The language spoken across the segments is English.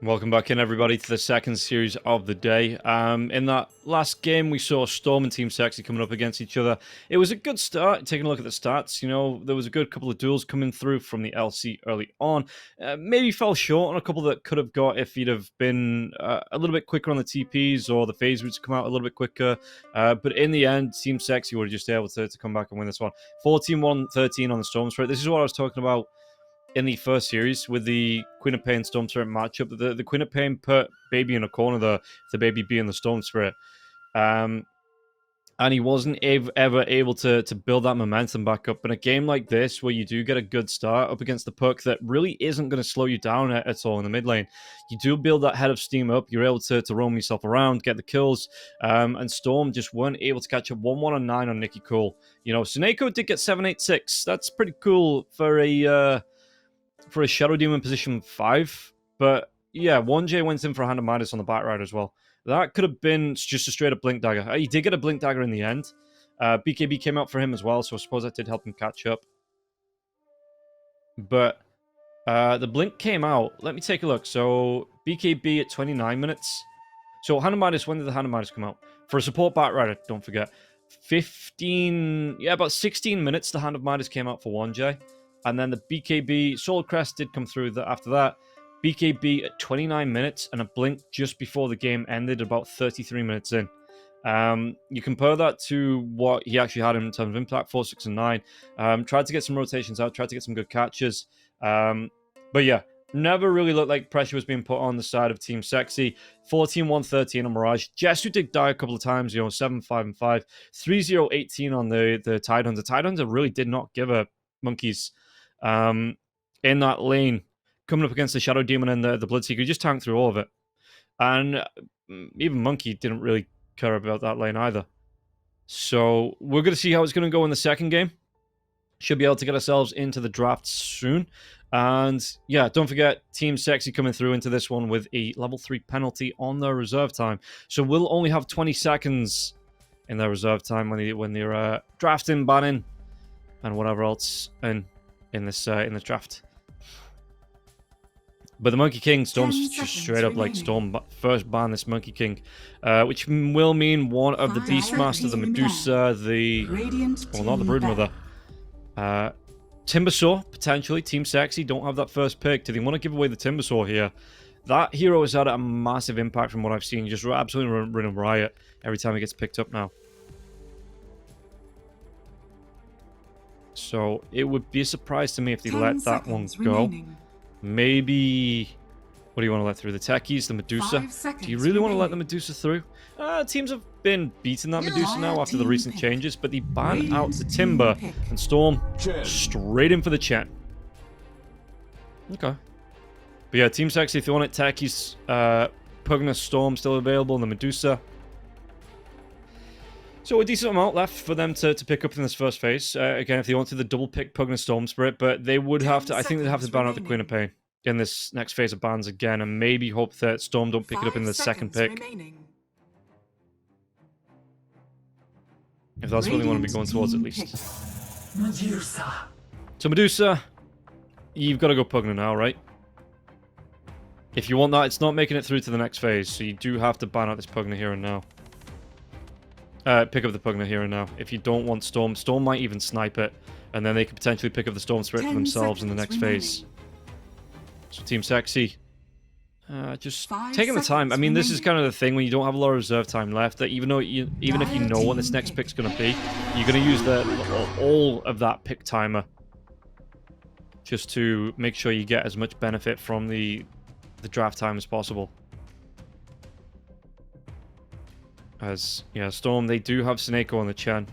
Welcome back in, everybody, to the second series of the day. In that last game, we saw StoRm and Team Sexy coming up against each other. It was a good start. Taking a look at the stats, you know, there was a good couple of duels coming through from the LC early on. Maybe fell short on a couple that could have got if he'd have been a little bit quicker on the TPs or the phase routes come out a little bit quicker. But in the end, Team Sexy were just able to come back and win this one. 14-1-13 on the StoRm Spirit. This is what I was talking about in the first series with the Queen of Pain Storm Spirit matchup. The Queen of Pain put Baby in a corner, the Baby being the Storm Spirit. And he wasn't ever able to build that momentum back up. In a game like this, where you do get a good start up against the Puck that really isn't going to slow you down at all in the mid lane, you do build that head of steam up. You're able to roam yourself around, get the kills, and StoRm just weren't able to catch up 1-1 on 9 on Nikki Cool. You know, Suneko did get 7-8-6. That's pretty cool for a Shadow Demon position 5. But yeah, 1J went in for a Hand of Midas on the back ride as well. That could have been just a straight up Blink Dagger. He did get a Blink Dagger in the end. BKB came out for him as well, so I suppose that did help him catch up. But the Blink came out. Let me take a look. So BKB at 29 minutes. So Hand of Midas, when did the Hand of Midas come out? For a support back rider, don't forget. About 16 minutes the Hand of Midas came out for 1J. And then the BKB, Solar Crest did come through after that. BKB at 29 minutes and a Blink just before the game ended, about 33 minutes in. You compare that to what he actually had in terms of impact, 4, 6, and 9. Tried to get some rotations out, tried to get some good catches. But yeah, never really looked like pressure was being put on the side of Team Sexy. 14-1-13 on Mirage. Jesu did die a couple of times, 7-5-5. 3-0-18 on the Tidehunter. Tidehunter really did not give a monkeys in that lane, coming up against the Shadow Demon and the Bloodseeker. He just tanked through all of it. And even Monkey didn't really care about that lane either. So we're going to see how it's going to go in the second game. Should be able to get ourselves into the draft soon. And yeah, don't forget, Team Sexy coming through into this one with a level 3 penalty on their reserve time. So we'll only have 20 seconds in their reserve time when they're drafting, banning, and whatever else in this draft. But the Monkey King, StoRm's just straight up like StoRm first ban this Monkey King, which will mean one of the Beastmaster, the Medusa, not the Broodmother, Timbersaw, potentially. Team Sexy don't have that first pick. Do they want to give away the Timbersaw here? That hero has had a massive impact from what I've seen. Just absolutely running riot every time he gets picked up now. So it would be a surprise to me if they let that one go. Maybe, what do you want to let through? The Techies, the Medusa? Do you really want to let the Medusa through? Teams have been beating that Medusa now after the recent changes, but they ban out the Timber and StoRm straight in for the Chen. Okay. But yeah, Team Sexy, if you want it, Techies, Pugna, StoRm still available, and the Medusa. So a decent amount left for them to pick up in this first phase. Again, if they wanted the double pick Pugna Storm Spirit, but they would have to, I think they'd have to ban out the Queen of Pain in this next phase of bans again, and maybe hope that StoRm don't pick it up in the second pick. If that's what they want to be going towards, at least. So Medusa, you've got to go Pugna now, right? If you want that, it's not making it through to the next phase, so you do have to ban out this Pugna here and now. Pick up the Pugna here and now. If you don't want StoRm, StoRm might even snipe it, and then they could potentially pick up the Storm Spirit for themselves in the next phase. So Team Sexy, just taking the time. I mean, this is kind of the thing when you don't have a lot of reserve time left. That even if you know what this next pick's going to be, you're going to use all of that pick timer just to make sure you get as much benefit from the draft time as possible. As, yeah, StoRm, they do have Suneko on the Chen.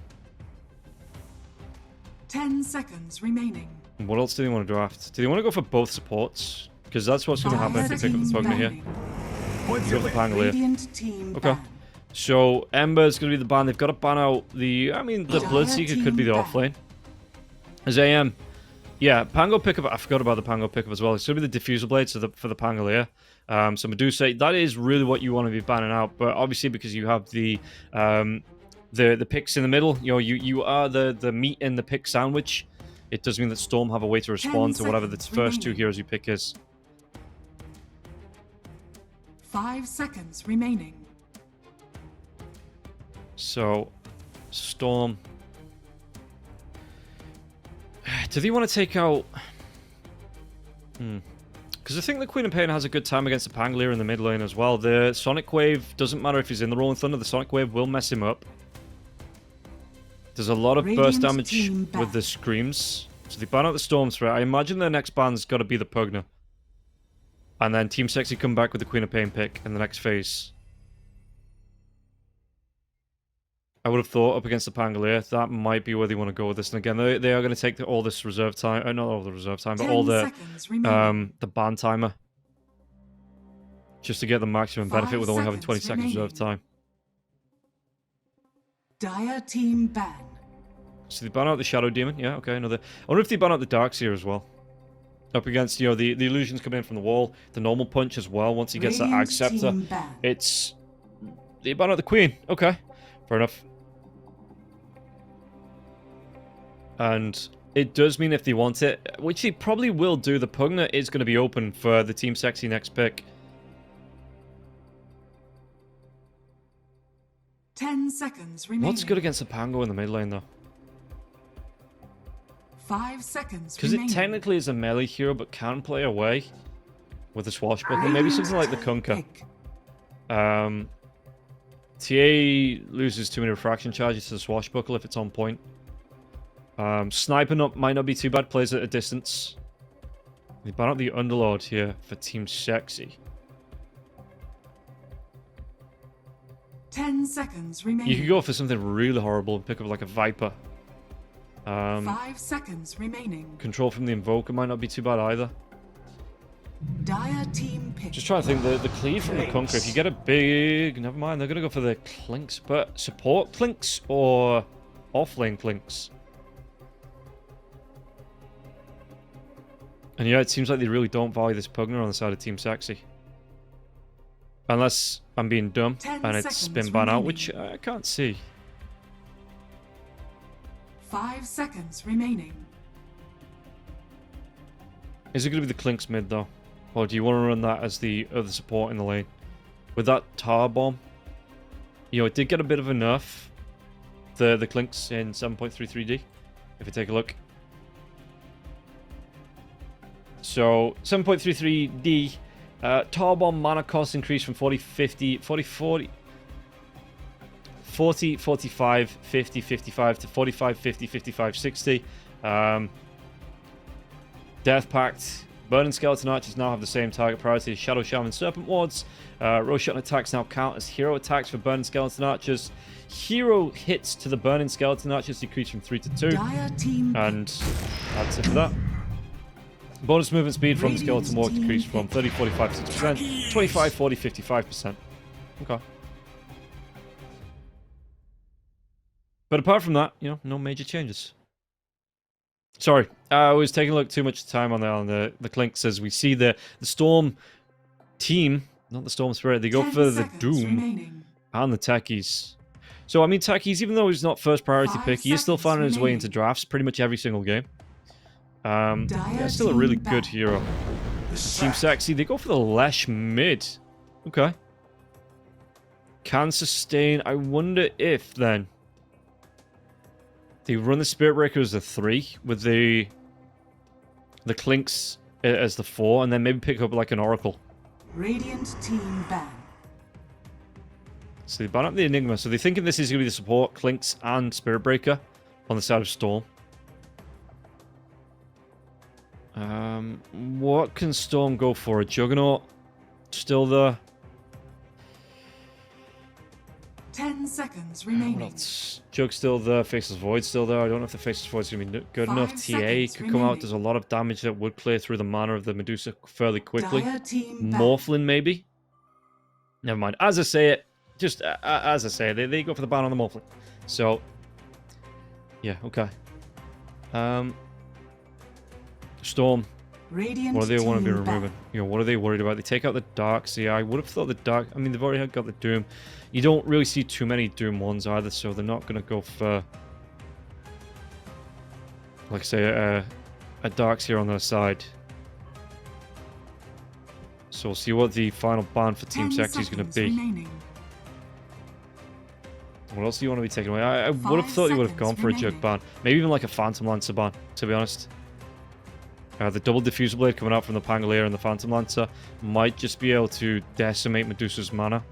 10 seconds remaining. What else do they want to draft? Do they want to go for both supports? Because that's what's going to happen if they pick up the Pugna here. You go for Pangolier. Okay. So, Ember's going to be the ban. They've got to ban out the... I mean, the Bloodseeker could be the offlane. As AM... Yeah, Pango pickup... I forgot about the Pango pickup as well. It's going to be the Diffusal Blade for the Pangolier. So Medusa, that is really what you want to be banning out. But obviously, because you have the picks in the middle, you are the meat in the pick sandwich. It does mean that StoRm have a way to respond to whatever the first two heroes you pick is. 5 seconds remaining. So, StoRm. Do they want to take out... Because I think the Queen of Pain has a good time against the Pangolier in the mid lane as well. The Sonic Wave, doesn't matter if he's in the Rolling Thunder, the Sonic Wave will mess him up. There's a lot of burst damage with the Screams. So they ban out the Storm threat. I imagine their next ban's got to be the Pugna. And then Team Sexy come back with the Queen of Pain pick in the next phase. I would have thought up against the Pangolier, that might be where they want to go with this. And again, they are going to take all this reserve time, not all the reserve time, but all the ban timer. Just to get the maximum benefit with only having 20 seconds reserve time. Dire team ban. So they ban out the Shadow Demon, yeah, okay, another. I wonder if they ban out the Darkseer as well. Up against, you know, the illusions coming in from the wall, the normal punch as well, once he gets that Ag Scepter. It's... They ban out the Queen, okay. Fair enough. And it does mean if they want it, which they probably will do, the Pugna is going to be open for the Team Sexy next pick. 10 seconds remaining. What's good against the Pango in the mid lane, though? 5 seconds because it technically is a melee hero, but can play away with the Swashbuckler. Maybe something like the Kunkka. TA loses too many refraction charges to the Swashbuckler if it's on point. Sniping up might not be too bad, plays at a distance. They ban out the Underlord here for Team Sexy. 10 seconds remaining. You could go for something really horrible and pick up like a Viper. 5 seconds remaining. Control from the Invoker might not be too bad either. Dire team pick. Just trying to think, the cleave from the Kunkka, if you get a big... Never mind, they're going to go for the Clinks. But support Clinks or offlane Clinks? And yeah, it seems like they really don't value this Pugna on the side of Team Sexy. Unless I'm being dumb and it's been banned out, which I can't see. 5 seconds remaining. Is it going to be the Clinks mid, though? Or do you want to run that as the other support in the lane? With that Tar Bomb, you know, it did get a bit of a nerf. The Clinks in 7.33D, if you take a look. So, 7.33D, Tar Bomb mana cost increased from 40, 50, 40, 40... 40, 45, 50, 55 to 45, 50, 55, 60. Death Pact. Burning Skeleton Archers now have the same target priority as Shadow Shaman Serpent Wards. Roshan attacks now count as hero attacks for Burning Skeleton Archers. Hero hits to the Burning Skeleton Archers decrease from 3 to 2. And that's it for that. Bonus movement speed from Skeleton Warg decreased from 30, 45, 6%, 25, 40, 55%. Okay. But apart from that, you know, no major changes. Sorry, I was taking a look too much time on the Clinks as we see the Storm team, not the Storm Spirit, they go for the Doom and the Techies. So, I mean, Techies, even though he's not first priority pick, he is still finding his way into drafts pretty much every single game. Yeah, still a really good hero. Team Sexy, they go for the Lesh mid. Okay. Can sustain. I wonder if, then... They run the Spirit Breaker as the 3, with the Clinks as the 4, and then maybe pick up like an Oracle. Radiant team ban. So they ban up the Enigma. So they're thinking this is going to be the support, Clinks and Spirit Breaker on the side of StoRm. What can StoRm go for? A Juggernaut? Still there? 10 seconds remaining. What else? Jug still there, Faceless Void still there. I don't know if the Faceless Void is going to be good enough. TA could come out, does a lot of damage that would clear through the mana of the Medusa fairly quickly. Morphlin, maybe? Never mind. As I say it, just as I say it, they go for the ban on the Morphlin. So, yeah, okay. StoRm. What do they want to be removing? You know, what are they worried about? They take out the Darkseer. I would have thought the Dark... I mean, they've already got the Doom. You don't really see too many Doom ones either, so they're not going to go for... Like I say, a Darkseer on their side. So we'll see what the final ban for Team 10 Sexy is going to seconds be. remaining. What else do you want to be taking away? I would have 5 thought he would have gone seconds for a jug remaining. ban. Maybe even like a Phantom Lancer ban, to be honest. The double diffuser blade coming out from the Pangolier and the Phantom Lancer might just be able to decimate Medusa's mana.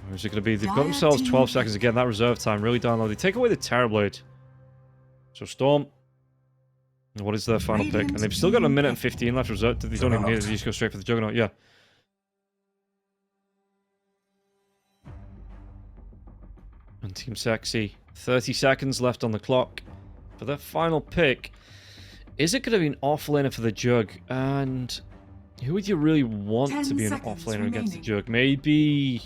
Or is it going to be... They've got themselves 12 seconds again. That reserve time really down low. They take away the Terror Blade. So Storm. What is their final pick? And they've still got a minute and 15 left reserve. They don't even need it. They just go straight for the Juggernaut. Yeah. And Team Sexy. 30 seconds left on the clock for their final pick. Is it going to be an offlaner for the Jug? And who would you really want to be an offlaner against the Jug? Maybe...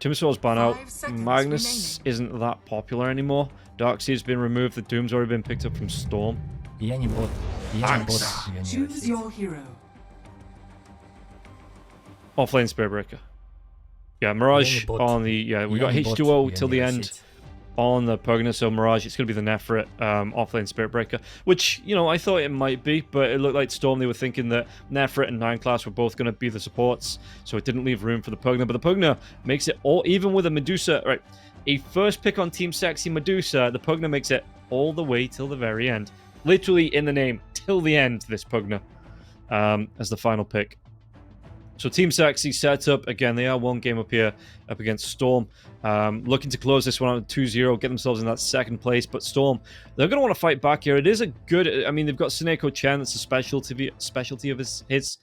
Timbersaur's ban out. Magnus isn't that popular anymore. Darkseid's been removed. The Doom's already been picked up from Storm. Я не бот. Я не бот. Я не Choose расист. your hero. Offlane Spiritbreaker. Yeah, Mirage bot. on the... Yeah, we Я got не бот. H2O Я till не the end расист. on the Pugna, so Mirage, it's going to be the Nefrit offlane Spiritbreaker, which, you know, I thought it might be, but it looked like Storm, they were thinking that Nefrit and 9 class were both going to be the supports, so it didn't leave room for the Pugna, but the Pugna makes it all, even with a Medusa, right, a first pick on Team Sexy Medusa, the Pugna makes it all the way till the very end. Literally in the name, till the end, this Pugna, as the final pick. So Team Sexy set up, again, they are one game up here, up against Storm. Looking to close this one out 2-0, get themselves in that second place. But Storm, they're going to want to fight back here. It is a good... I mean, they've got Seneko Chen, that's a specialty of his.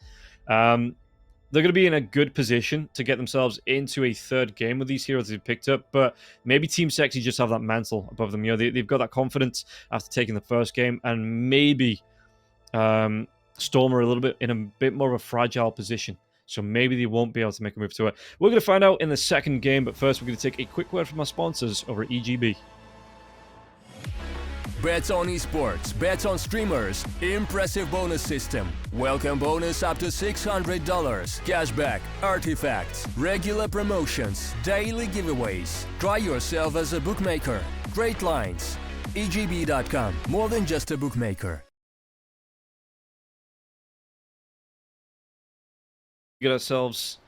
They're going to be in a good position to get themselves into a third game with these heroes they've picked up. But maybe Team Sexy just have that mantle above them. You know, they've got that confidence after taking the first game. And maybe Storm are a little bit in a bit more of a fragile position. So maybe they won't be able to make a move to it. We're going to find out in the second game, but first we're going to take a quick word from our sponsors over at EGB. Bets on esports, bets on streamers, impressive bonus system. Welcome bonus up to $600, cashback, artifacts, regular promotions, daily giveaways. Try yourself as a bookmaker. Great lines. EGB.com, more than just a bookmaker. Get ourselves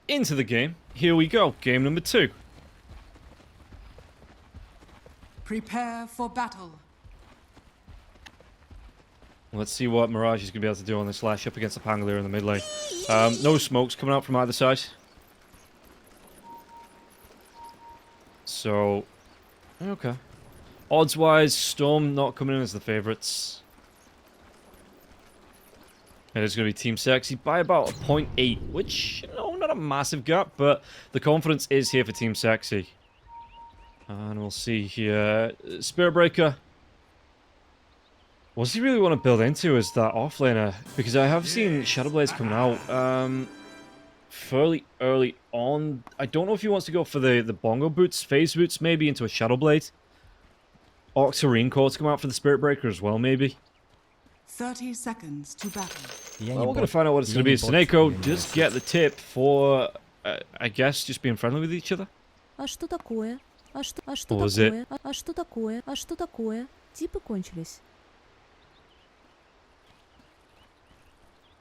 into the game. Here we go. Game number 2. Prepare for battle. Let's see what Mirage is going to be able to do on this slash up against the Pangolier in the mid lane. No smokes coming out from either side. So, okay. Odds-wise, Storm not coming in as the favourites. It is going to be Team Sexy by about a 0.8, which, you know, not a massive gap, but the confidence is here for Team Sexy. And we'll see here. Spiritbreaker. What does he really want to build into as that offlaner? Because I have seen Shadow Blades coming out fairly early on. I don't know if he wants to go for the bongo boots, phase boots, maybe into a Shadow Blade. Octarine Core to come out for the Spiritbreaker as well, maybe. 30 seconds to battle. Я Well, не we're going to бот. find out what it's Я going to be. не бот. Я Seneko не does расист. get the tip for, I guess, just being friendly with each other. А что такое? А что What was it? такое? А что такое? А что такое? Типы кончились.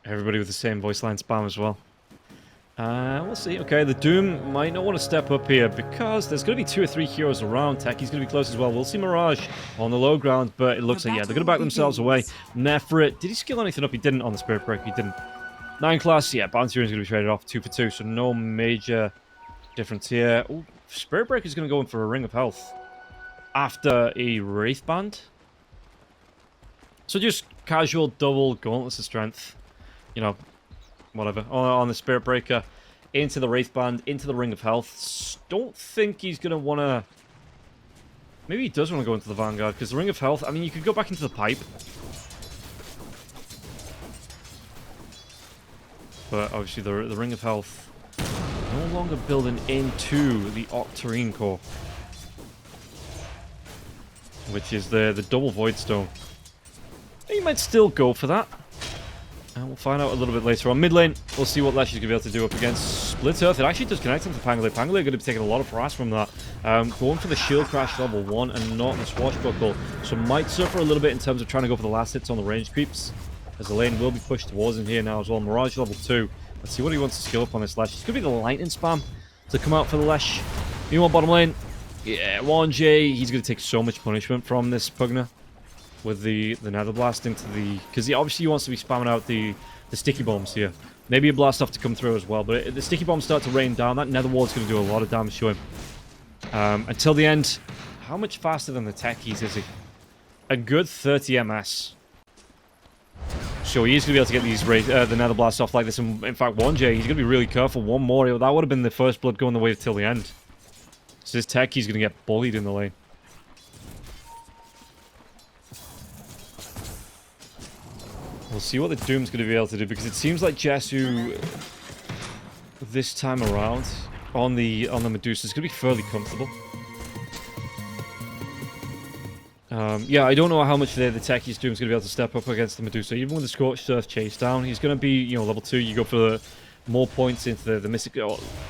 Everybody with the same voice line spam as well. We'll see. Okay, the Doom might not want to step up here because there's going to be 2 or 3 heroes around. Techie's going to be close as well. We'll see Mirage on the low ground, but it looks like, yeah, they're going to back themselves away. Nefrit, did he skill anything up? He didn't on the Spirit Breaker. He didn't. 9 class, yeah, Bounty Rune's going to be traded off 2 for 2, so no major difference here. Ooh, Spirit Breaker's going to go in for a Ring of Health after a Wraith Band. So just casual double Gauntlets of Strength. You know, whatever. On the Spirit Breaker, into the Wraith Band, into the Ring of Health. Don't think he's going to want to... Maybe he does want to go into the Vanguard, because the Ring of Health... I mean, you could go back into the Pipe. But obviously the Ring of Health no longer building into the Octarine Core. Which is the double Void Stone. He might still go for that. And we'll find out a little bit later on. Mid lane, we'll see what Lesh is going to be able to do up against Split Earth. It actually does connect him to Pangolier. Pangolier going to be taking a lot of harass from that. Going for the Shield Crash level 1 and not the Swashbuckle. So might suffer a little bit in terms of trying to go for the last hits on the range creeps. as the lane will be pushed towards him here now as well. Mirage level 2. Let's see what he wants to skill up on this Lesh. It's going to be the lightning spam to come out for the Lesh. Meanwhile, bottom lane. Yeah, 1J. He's going to take so much punishment from this Pugna with the Nether Blast into the... Because obviously he wants to be spamming out the sticky bombs here. Maybe a blast off to come through as well. But if the sticky bombs start to rain down, that Nether Ward's going to do a lot of damage to him. Until the end. How much faster than the techies is he? A good 30 MS. So he's going to be able to get these the Nether Blasts off like this. And in fact, 1J, he's going to be really careful. One more, that would have been the first blood going the way till the end. So this techie's going to get bullied in the lane. We'll see what the Doom's going to be able to do, because it seems like Jesu this time around on the Medusa is going to be fairly comfortable. Yeah, I don't know how much the Techie's Doom's going to be able to step up against the Medusa. Even with the Scorched Earth chase down, he's going to be, you know, level 2. You go for the more points into the Mystic...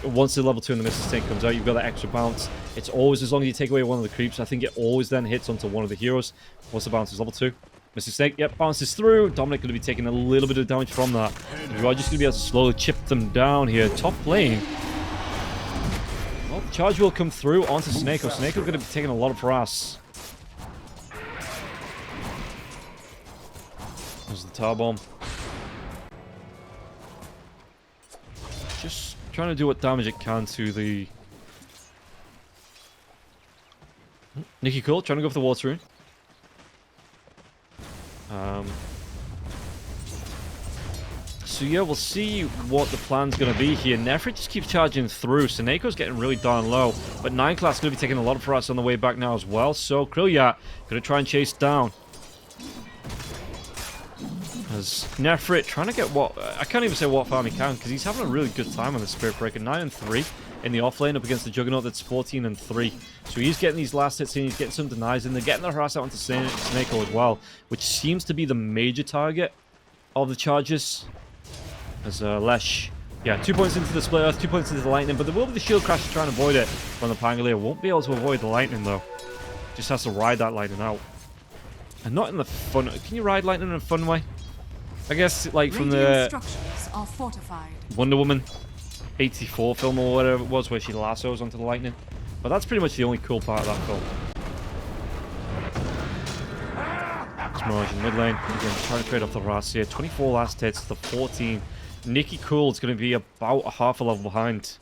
Once the level 2 and the Mystic Stain comes out, you've got that extra bounce. It's always, as long as you take away one of the creeps, I think it always then hits onto one of the heroes. What's the bounce? Is level 2? Mystic Snake, yep, bounces through. Dominic going to be taking a little bit of damage from that. You are just going to be able to slowly chip them down here. Top lane. Well, the charge will come through onto Snake. Snake are going to be taking a lot of harass. There's the Tar Bomb. Just trying to do what damage it can to the... Nikki Cool, trying to go for the Water Rune. So yeah, we'll see what the plan's going to be here. Nefrit just keeps charging through. Seneco's getting really darn low. But 9 class going to be taking a lot of harass on the way back now as well. So Krilliat going to try and chase down. As Nefrit trying to get what... I can't even say what farm he can, because he's having a really good time on the Spirit Breaker. 9-3 in the offlane up against the Juggernaut that's 14-3. So he's getting these last hits in, he's getting some denies in. They're getting the harass out onto Snako as well, which seems to be the major target of the charges. As Lesh, yeah, 2 points into the Split Earth, 2 points into the Lightning, but there will be the Shield Crash to try and avoid it from the Pangolier. Won't be able to avoid the Lightning though. Just has to ride that Lightning out. And not in the fun... Can you ride Lightning in a fun way? I guess, like, from the structures are fortified. Wonder Woman 84 film or whatever it was, where she lassos onto the Lightning. But that's pretty much the only cool part of that film. It's Mirage in mid lane. Again, trying to trade off the harass here. 24 last hits to 14. Nikki Cool is going to be about a half a level behind.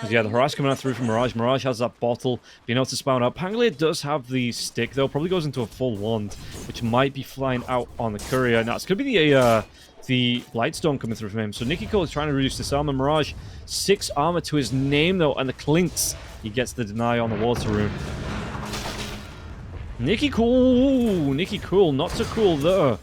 Yeah, the harass coming out through from Mirage. Mirage has that bottle, being able to spawn out. Pangolier does have the stick, though. Probably goes into a full wand, which might be flying out on the courier. Now, it's going to be the Lightstorm coming through from him. So Nikki Cole is trying to reduce this armor. Mirage, 6 armor to his name, though, and the clinks. He gets the deny on the Water Rune. Nikki Cool, not so cool there.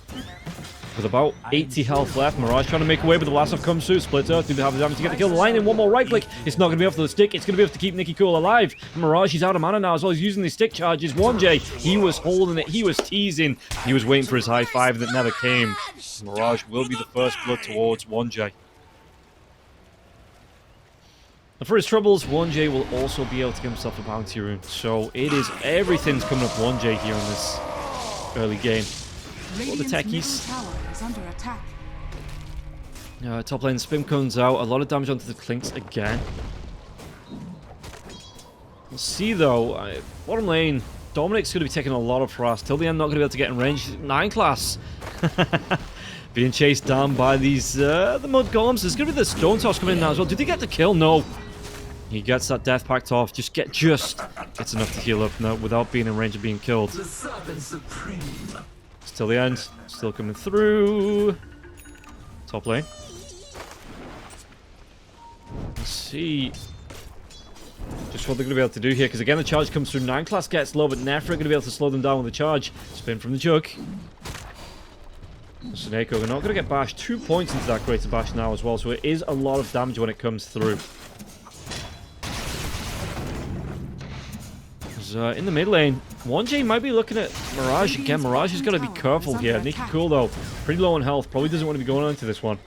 With about 80 health left, Mirage trying to make away, but the last of comes through. Split Earth, do they have the damage to get the kill? The Lightning, one more right click. It's not going to be enough for the stick. It's going to be enough to keep Nikki Cool alive. Mirage, he's out of mana now as well. He's using the stick charges. 1J, he was holding it. He was teasing. He was waiting for his high five that never came. Mirage will be the first blood towards 1J. And for his troubles, 1J will also be able to give himself a bounty rune. So it is everything's coming up 1J here in this early game. All the techies. Top lane spin comes out. A lot of damage onto the clinks again. We'll see though. Bottom lane, Dominic's going to be taking a lot of harass. Till the end, not going to be able to get in range. 9 class. Being chased down by these the mud golems. There's going to be the stone toss coming in now as well. Did he get the kill? No. He gets that death pact off. Just gets enough to heal up now without being in range of being killed. Still the end. Still coming through. Top lane. Let's see just what they're going to be able to do here. Because again, the charge comes through. 9 class gets low, but Nefra going to be able to slow them down with the charge. Spin from the jug. Sneko, they're not going to get bashed. 2 points into that greater bash now as well. So it is a lot of damage when it comes through. In the mid lane, 1J might be looking at Mirage again. Mirage has got to be careful here. Nikki Cool, though, pretty low on health. Probably doesn't want to be going on into this one.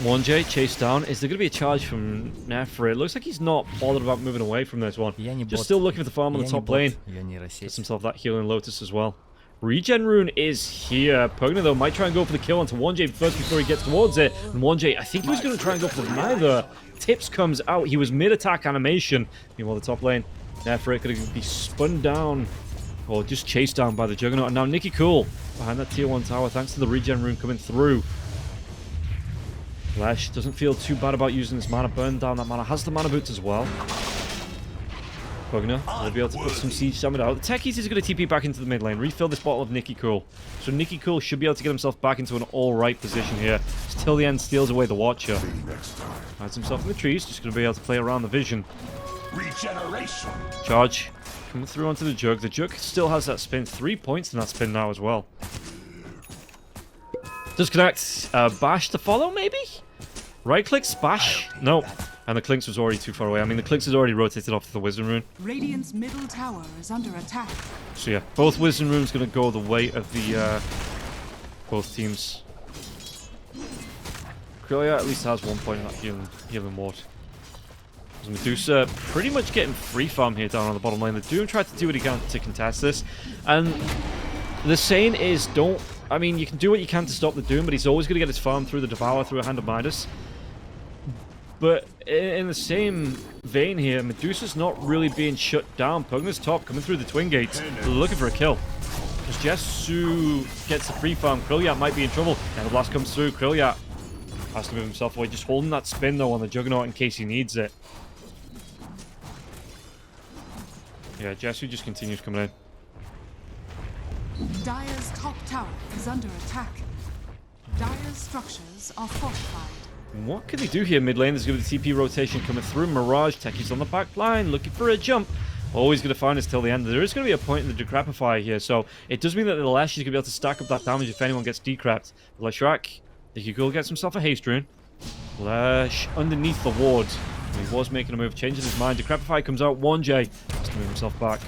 1J chased down. Is there going to be a charge from Nefra? It looks like he's not bothered about moving away from this one. Just still looking for the farm on the top lane. Gets himself that healing Lotus as well. Regen Rune is here. Pugna, though, might try and go for the kill onto 1J first before he gets towards it. And 1J, I think he was going to try and go for the neither. Tips comes out. He was mid-attack animation. Meanwhile, the top lane, Nefra could be spun down or just chased down by the Juggernaut. And now Nicky Cool behind that tier 1 tower thanks to the Regen Rune coming through. Flash doesn't feel too bad about using this mana. Burn down that mana. Has the mana boots as well. Pugna will be able to put some siege damage out. The Techies is going to TP back into the mid lane. Refill this bottle of Nicky Cool. So Nicky Cool should be able to get himself back into an alright position here. Till the end steals away the Watcher. Hides himself in the trees. Just going to be able to play around the vision. Charge. Coming through onto the Jug. The Jug still has that spin. 3 points in that spin now as well. Disconnect. Bash to follow, maybe? Right click, splash. No. And the Clinks was already too far away. I mean, the Clinks has already rotated off to the Wisdom Rune. Radiant's middle tower is under attack. So yeah, both Wisdom Runes going to go the way of the both teams. Krylia at least has 1 point in that healing ward. Medusa pretty much getting free farm here down on the bottom lane. The Doom tried to do what he can to contest this. And the saying is, don't... I mean, you can do what you can to stop the Doom, but he's always going to get his farm through the Devour, through a Hand of Midas. But in the same vein here, Medusa's not really being shut down. Pugna's top, coming through the Twin Gates, looking for a kill. Because Jesu gets the free farm. Krylia might be in trouble. And the blast comes through. Krylia has to move himself away. Just holding that spin, though, on the Juggernaut in case he needs it. Yeah, Jesu just continues coming in. Dire's top tower is under attack. Dire's structures are fortified. What can they do here mid lane? There's going to be TP rotation coming through. Mirage, Techies on the back line, looking for a jump. Always going to find us till the end. There is going to be a point in the Decrepify here, so it does mean that the Lash is going to be able to stack up that damage if anyone gets decrapped. Leshrac, Nicky gets himself a haste rune. Lash underneath the ward. He was making a move, changing his mind. Decrepify comes out. 1J has to move himself back.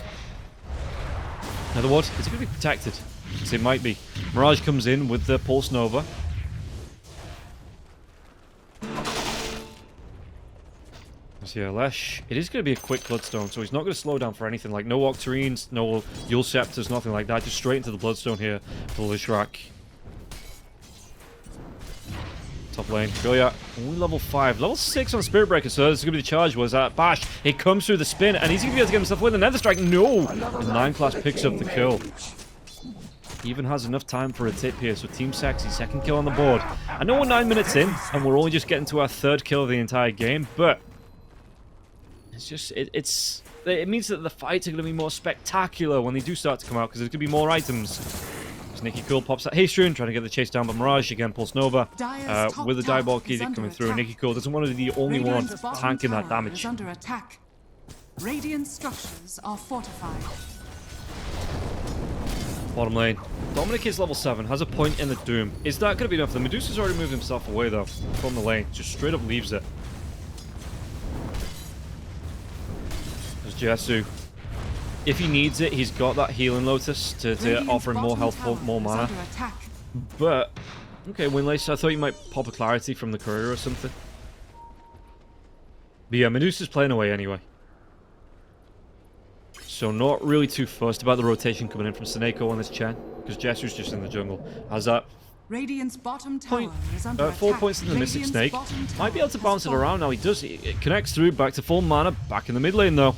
Another ward. Is it going to be protected? It might be. Mirage comes in with the Pulse Nova. So yeah, Lesh, it is going to be a quick Bloodstone, so he's not going to slow down for anything. Like, no Octarines, no Yule Scepters, nothing like that. Just straight into the Bloodstone here for Leshrac. Top lane, Krylia, only level 5. Level 6 on Spirit Breaker, so this is going to be the charge. Was that Bash? It comes through the spin, and he's going to be able to get himself with a Nether Strike. No! The 9 class picks up the kill. He even has enough time for a tip here, so Team Sexy, second kill on the board. I know we're 9 minutes in, and we're only just getting to our 3rd kill of the entire game, but it's just, it means that the fights are going to be more spectacular when they do start to come out, because there's going to be more items. Nicky Cool pops that haste rune, trying to get the chase down by Mirage. Again, Pulse Nova with the Diabolic Edict coming through. Nicky Cool doesn't want to be the only one tanking that damage. Under attack. Radiant structures are fortified. Bottom lane. Dominic is level 7, has a point in the Doom. Is that going to be enough? The Medusa's already moved himself away, though, from the lane. Just straight up leaves it. There's Jesu. If he needs it, he's got that healing Lotus to offer him more health, more mana. But, okay, Winlace, I thought you might pop a Clarity from the Courier or something. But yeah, Medusa's playing away anyway. So not really too fussed about the rotation coming in from Seneko on this Chen, because Jesu's just in the jungle. Has that Radiant's bottom tower is under 4 points in the Mystic Snake. Might be able to bounce it around now. He does. It connects through back to full mana, back in the mid lane though.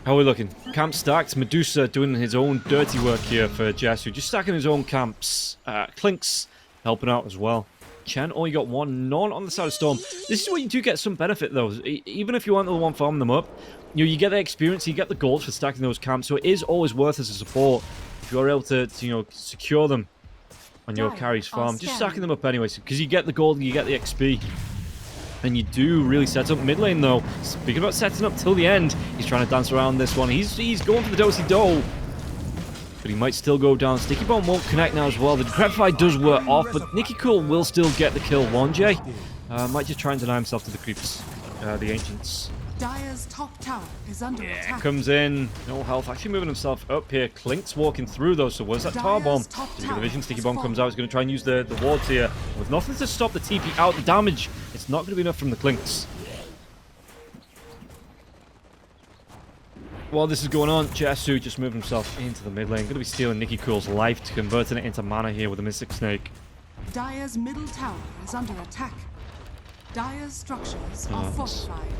How are we looking? Camp stacked. Medusa doing his own dirty work here for Jesu. Just stacking his own camps. Clinks helping out as well. Chen only got 1, none on the side of StoRm. This is where you do get some benefit though. Even if you aren't the one farming them up, you get the experience, you get the gold for stacking those camps. So it is always worth as a support if you're able to secure them on your carry's farm. Just stacking them up anyway, because you get the gold and you get the XP. And you do really set up mid lane though. Speaking about setting up till the end, he's trying to dance around this one. He's going for the do-si-do. But he might still go down. Sticky Bomb won't connect now as well. The Decrepify does wear off, but Nicky Cool will still get the kill. 1J might just try and deny himself to the creeps, the Ancients. Dire's top tower is under attack. Comes in, no health, actually moving himself up here. Clink's walking through though, so where's that tar bomb? The vision, sticky bomb comes out, he's going to try and use the wards here. With nothing to stop the TP out, the damage, it's not going to be enough from the Clinks. While this is going on, Jesu just moved himself into the mid lane. Going to be stealing Nicky Cool's life to converting it into mana here with a Mystic Snake. Dire's middle tower is under attack. Dire's structures are fortified.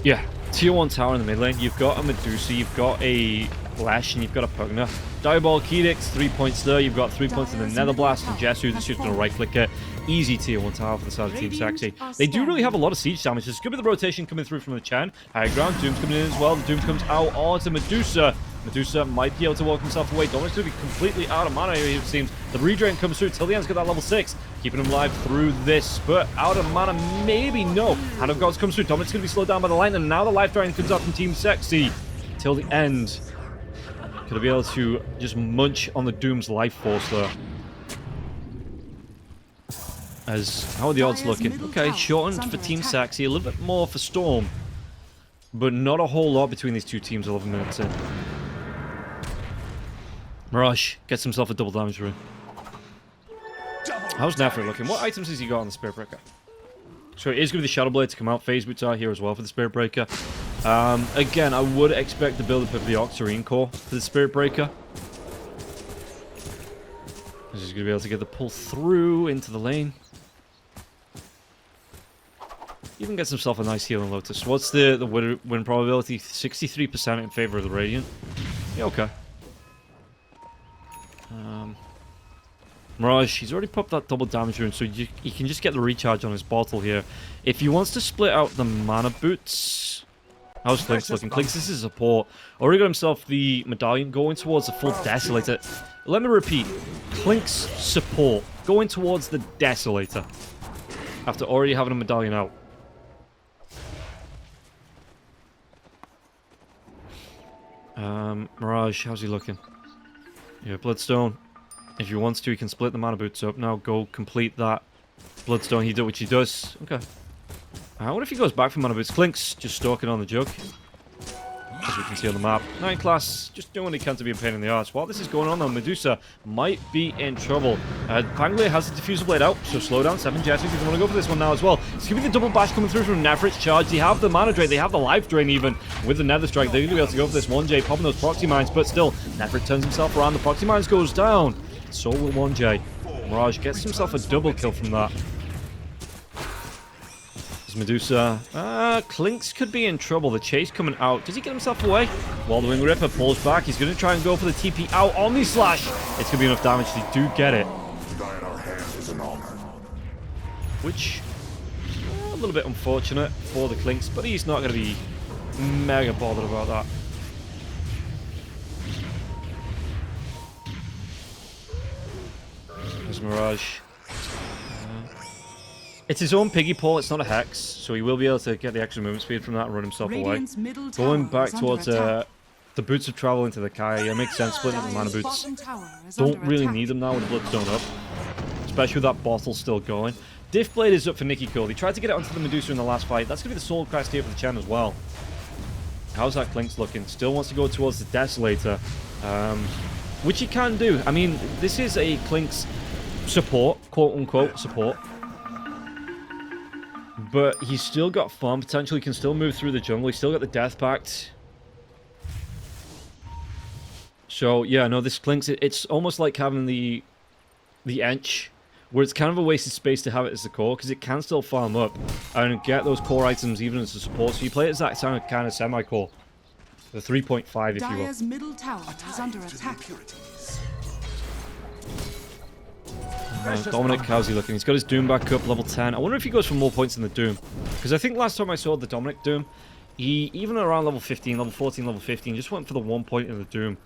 Yeah, tier 1 tower in the mid lane. You've got a Medusa, you've got a Lash, and you've got a Pugna. Diabolic Edicts, 3 points there. You've got 3 points in the Nether Blast, and Jesu that's just going to right click it. Easy tier 1 tower for the side of Team Sexy. They do really have a lot of siege damage. There's going to be the rotation coming through from the Chen. High ground, Doom's coming in as well. The Doom comes out onto Medusa. Medusa might be able to walk himself away. Dominic's going to be completely out of mana here, it seems. The redrain comes through. Till the end's got that level 6. Keeping him live through this, but out of mana, maybe no. Hand of Gods comes through. Dominic's going to be slowed down by the line, and now the life drain comes out from Team Sexy. Till the end. Could be able to just munch on the Doom's life force there. As, how are the odds looking? Okay, shortened for Team Sexy, a little bit more for StoRm. But not a whole lot between these two teams 11 minutes in. Mirage gets himself a double damage rune. How's Nefrit looking? What items has he got on the Spirit Breaker? So it is going to be the Shadow Blade to come out. Phase Boots are here as well for the Spirit Breaker. Again, I would expect the build-up of the Octarine core for the Spirit Breaker. He's going to be able to get the pull through into the lane. Even gets himself a nice healing Lotus. What's the win probability? 63% in favor of the Radiant. Yeah, okay. Mirage, he's already popped that double damage rune, so he can just get the recharge on his bottle here. If he wants to split out the mana boots... How's Clinks looking? Clinks, this is support. Already got himself the medallion going towards the full Desolator. Let me repeat. Clinks support going towards the Desolator. After already having a medallion out. Mirage, how's he looking? Yeah, Bloodstone. If he wants to, he can split the mana boots up. Now go complete that Bloodstone, which he does. Okay. What if he goes back for mana boots? Clink's just stalking on the jug. As we can see on the map. 9 class, just doing what he can to be a pain in the arse. While this is going on though, Medusa might be in trouble. Pangolier has the Diffusal Blade out, so slow down. 7 Jesu, if you want to go for this one now as well. It's going to be the double bash coming through from Nefrit's charge. They have the mana drain, they have the life drain even. With the Nether Strike, they're going to be able to go for this 1J, popping those proxy mines, but still, Nefrit turns himself around. The proxy mines goes down. So will 1J. Mirage gets himself a double kill from that. Medusa. Clinks could be in trouble. The chase coming out. Does he get himself away? While the Wing Ripper pulls back, he's going to try and go for the TP out. Omni Slash! It's going to be enough damage. They do get it. Which, a little bit unfortunate for the Clinks, but he's not going to be mega bothered about that. There's Mirage. It's his own piggy pole, it's not a hex, so he will be able to get the extra movement speed from that and run himself away. Going back towards the Boots of Travel into the Kaya, yeah, makes sense, splitting up the mana boots. Don't really need them now with the Bloodstone up, especially with that bottle still going. Diff Blade is up for Nicky Cole. He tried to get it onto the Medusa in the last fight. That's going to be the Soul Crest here for the Chen as well. How's that Clinks looking? Still wants to go towards the Desolator, which he can do. I mean, this is a Clinks support, quote-unquote support. But he's still got farm potential. He can still move through the jungle. He's still got the Death Pact. So, yeah, no, this Clinks, it's almost like having the Ench, where it's kind of a wasted space to have it as the core, because it can still farm up and get those core items even as a support. So you play it as that kind of semi-core. The 3.5, if you will. Dire's middle tower is under attack. Dominic, how's he looking? He's got his Doom back up, level 10. I wonder if he goes for more points in the Doom. Because I think last time I saw the Dominic Doom, he, even around level 15, level 14, level 15, just went for the 1 point in the Doom.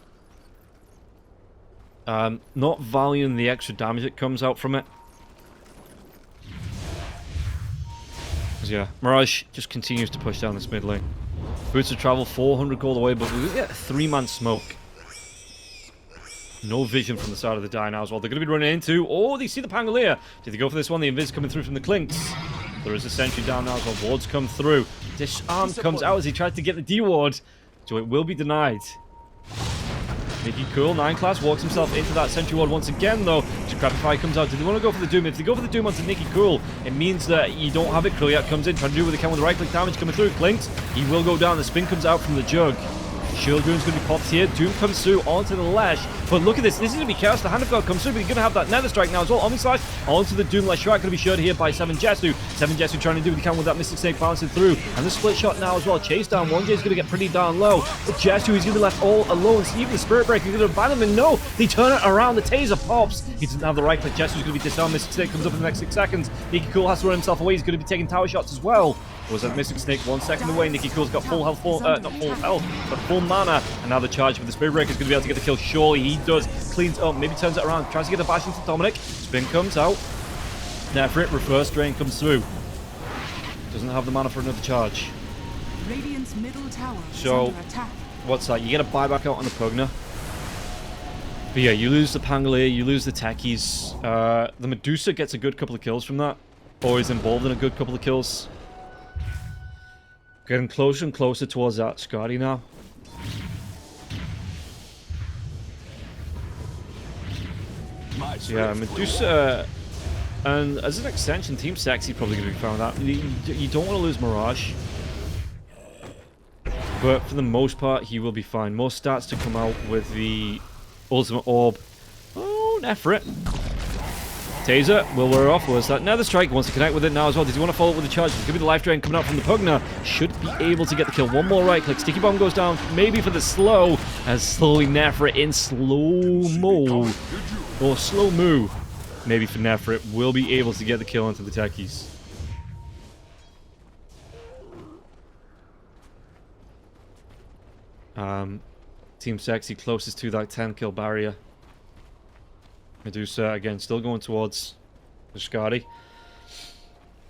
Not valuing the extra damage that comes out from it. Yeah, Mirage just continues to push down this mid lane. Boots of Travel, 400 gold away, but we get a 3-man smoke. No vision from the side of the die now as well. They're going to be running into... Oh, they see the Pangolier. Did they go for this one? The Invis coming through from the Clinks. There is a sentry down now as well. Wards come through. Disarm comes out as he tries to get the D-ward. So it will be denied. Nicky Cool, 9 class, walks himself into that sentry ward once again, though. Scrapify comes out. Do they want to go for the Doom? If they go for the Doom onto Nicky Cool, it means that you don't have it. Kriliak comes in, trying to do what they can with the right-click damage coming through. Clinks, he will go down. The spin comes out from the Jug. Shield Doom's going to be popped here. Doom comes through onto the Lash. But look at this. This is going to be chaos. The Hand of God comes through, but you're going to have that Nether Strike now as well. Omni Slash onto the Doom. Lash going to be showed here by 7 Jetsu. 7 Jetsu trying to do what he can with that Mystic Snake bouncing through. And the split shot now as well. Chase down. 1J is going to get pretty down low. But Jetsu is going to be left all alone. So even the Spirit Breaker is going to abandon him. No, they turn it around. The Taser pops. He doesn't have the right click. Jetsu is going to be disarmed. Mystic Snake comes up in the next 6 seconds. Nicky Cool has to run himself away. He's going to be taking tower shots as well. Was that Mystic Snake 1 second away? Nicky Cool's got full health, not full health, but full mana. And now the charge for the Spirit Breaker is going to be able to get the kill. Surely he does. Cleans up, maybe turns it around, tries to get a bash into Dominic. Spin comes out. Nefrit, reverse drain comes through. Doesn't have the mana for another charge. Radiant's middle tower is So, under attack. what's that? You get a buyback out on the Pugna. But yeah, you lose the Pangolier, you lose the Techies. The Medusa gets a good couple of kills from that. Or is involved in a good couple of kills. Getting closer and closer towards that Scotty now. So yeah, Medusa, and as an extension, Team Sexy probably going to be found out. You don't want to lose Mirage. But for the most part, he will be fine. More stats to come out with the Ultimate Orb. Oh, Nefrit. Taser will wear off. Was that Nether Strike? Wants to connect with it now as well. Does he want to follow up with the charge? It's going to be the life drain coming out from the Pugna. Should be able to get the kill. One more right click. Sticky Bomb goes down. Maybe for the slow. As slowly Nefrit in slow-mo. Or slow-mo. Maybe for Nefrit. Will be able to get the kill onto the Techies. Team Sexy closest to that 10 kill barrier. Medusa, again, still going towards the Skadi.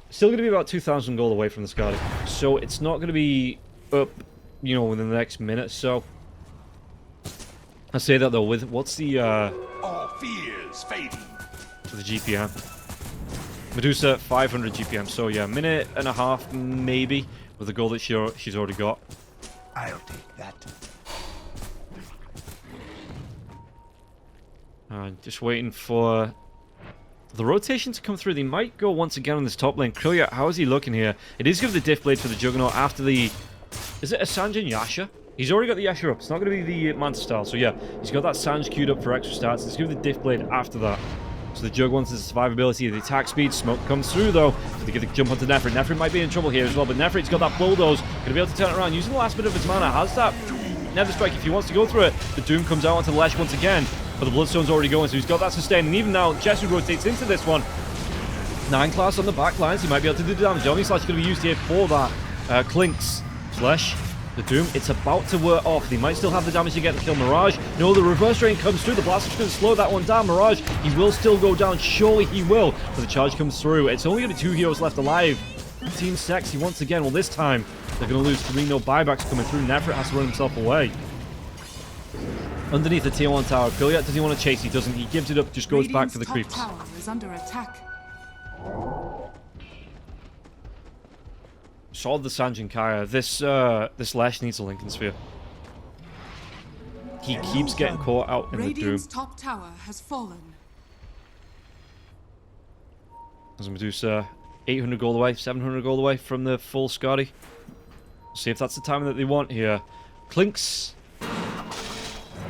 Still going to be about 2,000 gold away from the Skadi. So it's not going to be up, you know, within the next minute. So I say that though, with what's the All fears fading. for the GPM? Medusa 500 GPM. So yeah, minute and a half maybe with the gold that she's already got. I'll take that. Just waiting for the rotation to come through. They might go once again on this top lane. Kriliak, how is he looking here? It is going to be the Diff Blade for the Juggernaut after the... Is it a Sanj and Yasha? He's already got the Yasha up. It's not going to be the Manta style. So yeah, he's got that Sanj queued up for extra stats. Let's give the Diff Blade after that. So the Jug wants the survivability, the attack speed. Smoke comes through though. So they get the jump onto Nefrit. Nefrit might be in trouble here as well, but Nefrit's got that bulldoze. Going to be able to turn it around. Using the last bit of his mana. Has that Nether Strike if he wants to go through it. The Doom comes out onto the Lash once again. But the Bloodstone's already going, so he's got that sustain. And even now, Jetsu rotates into this one. 9 class on the back lines. He might be able to do the damage. Omni Slash is going to be used here for that. Clinks. Slash. The Doom. It's about to wear off. They might still have the damage to get the kill. Mirage. No, the reverse drain comes through. The Blaster's going to slow that one down. Mirage. He will still go down. Surely he will. But the charge comes through. It's only going to be 2 heroes left alive. Team Sexy once again. Well, this time, they're going to lose 3 no buybacks coming through. Nefrit has to run himself away. Underneath the tier 1 tower, Kriliak, does he want to chase? He doesn't. He gives it up, just goes back for the creeps. Top tower is under attack. Solid the Sanjin Kaya. This Lash needs a Lincoln Sphere. He keeps getting caught out in the Doom. Radiant's top tower has fallen. As Medusa, 800 gold away, 700 gold away from the full Scotty. See if that's the timing that they want here. Clinks.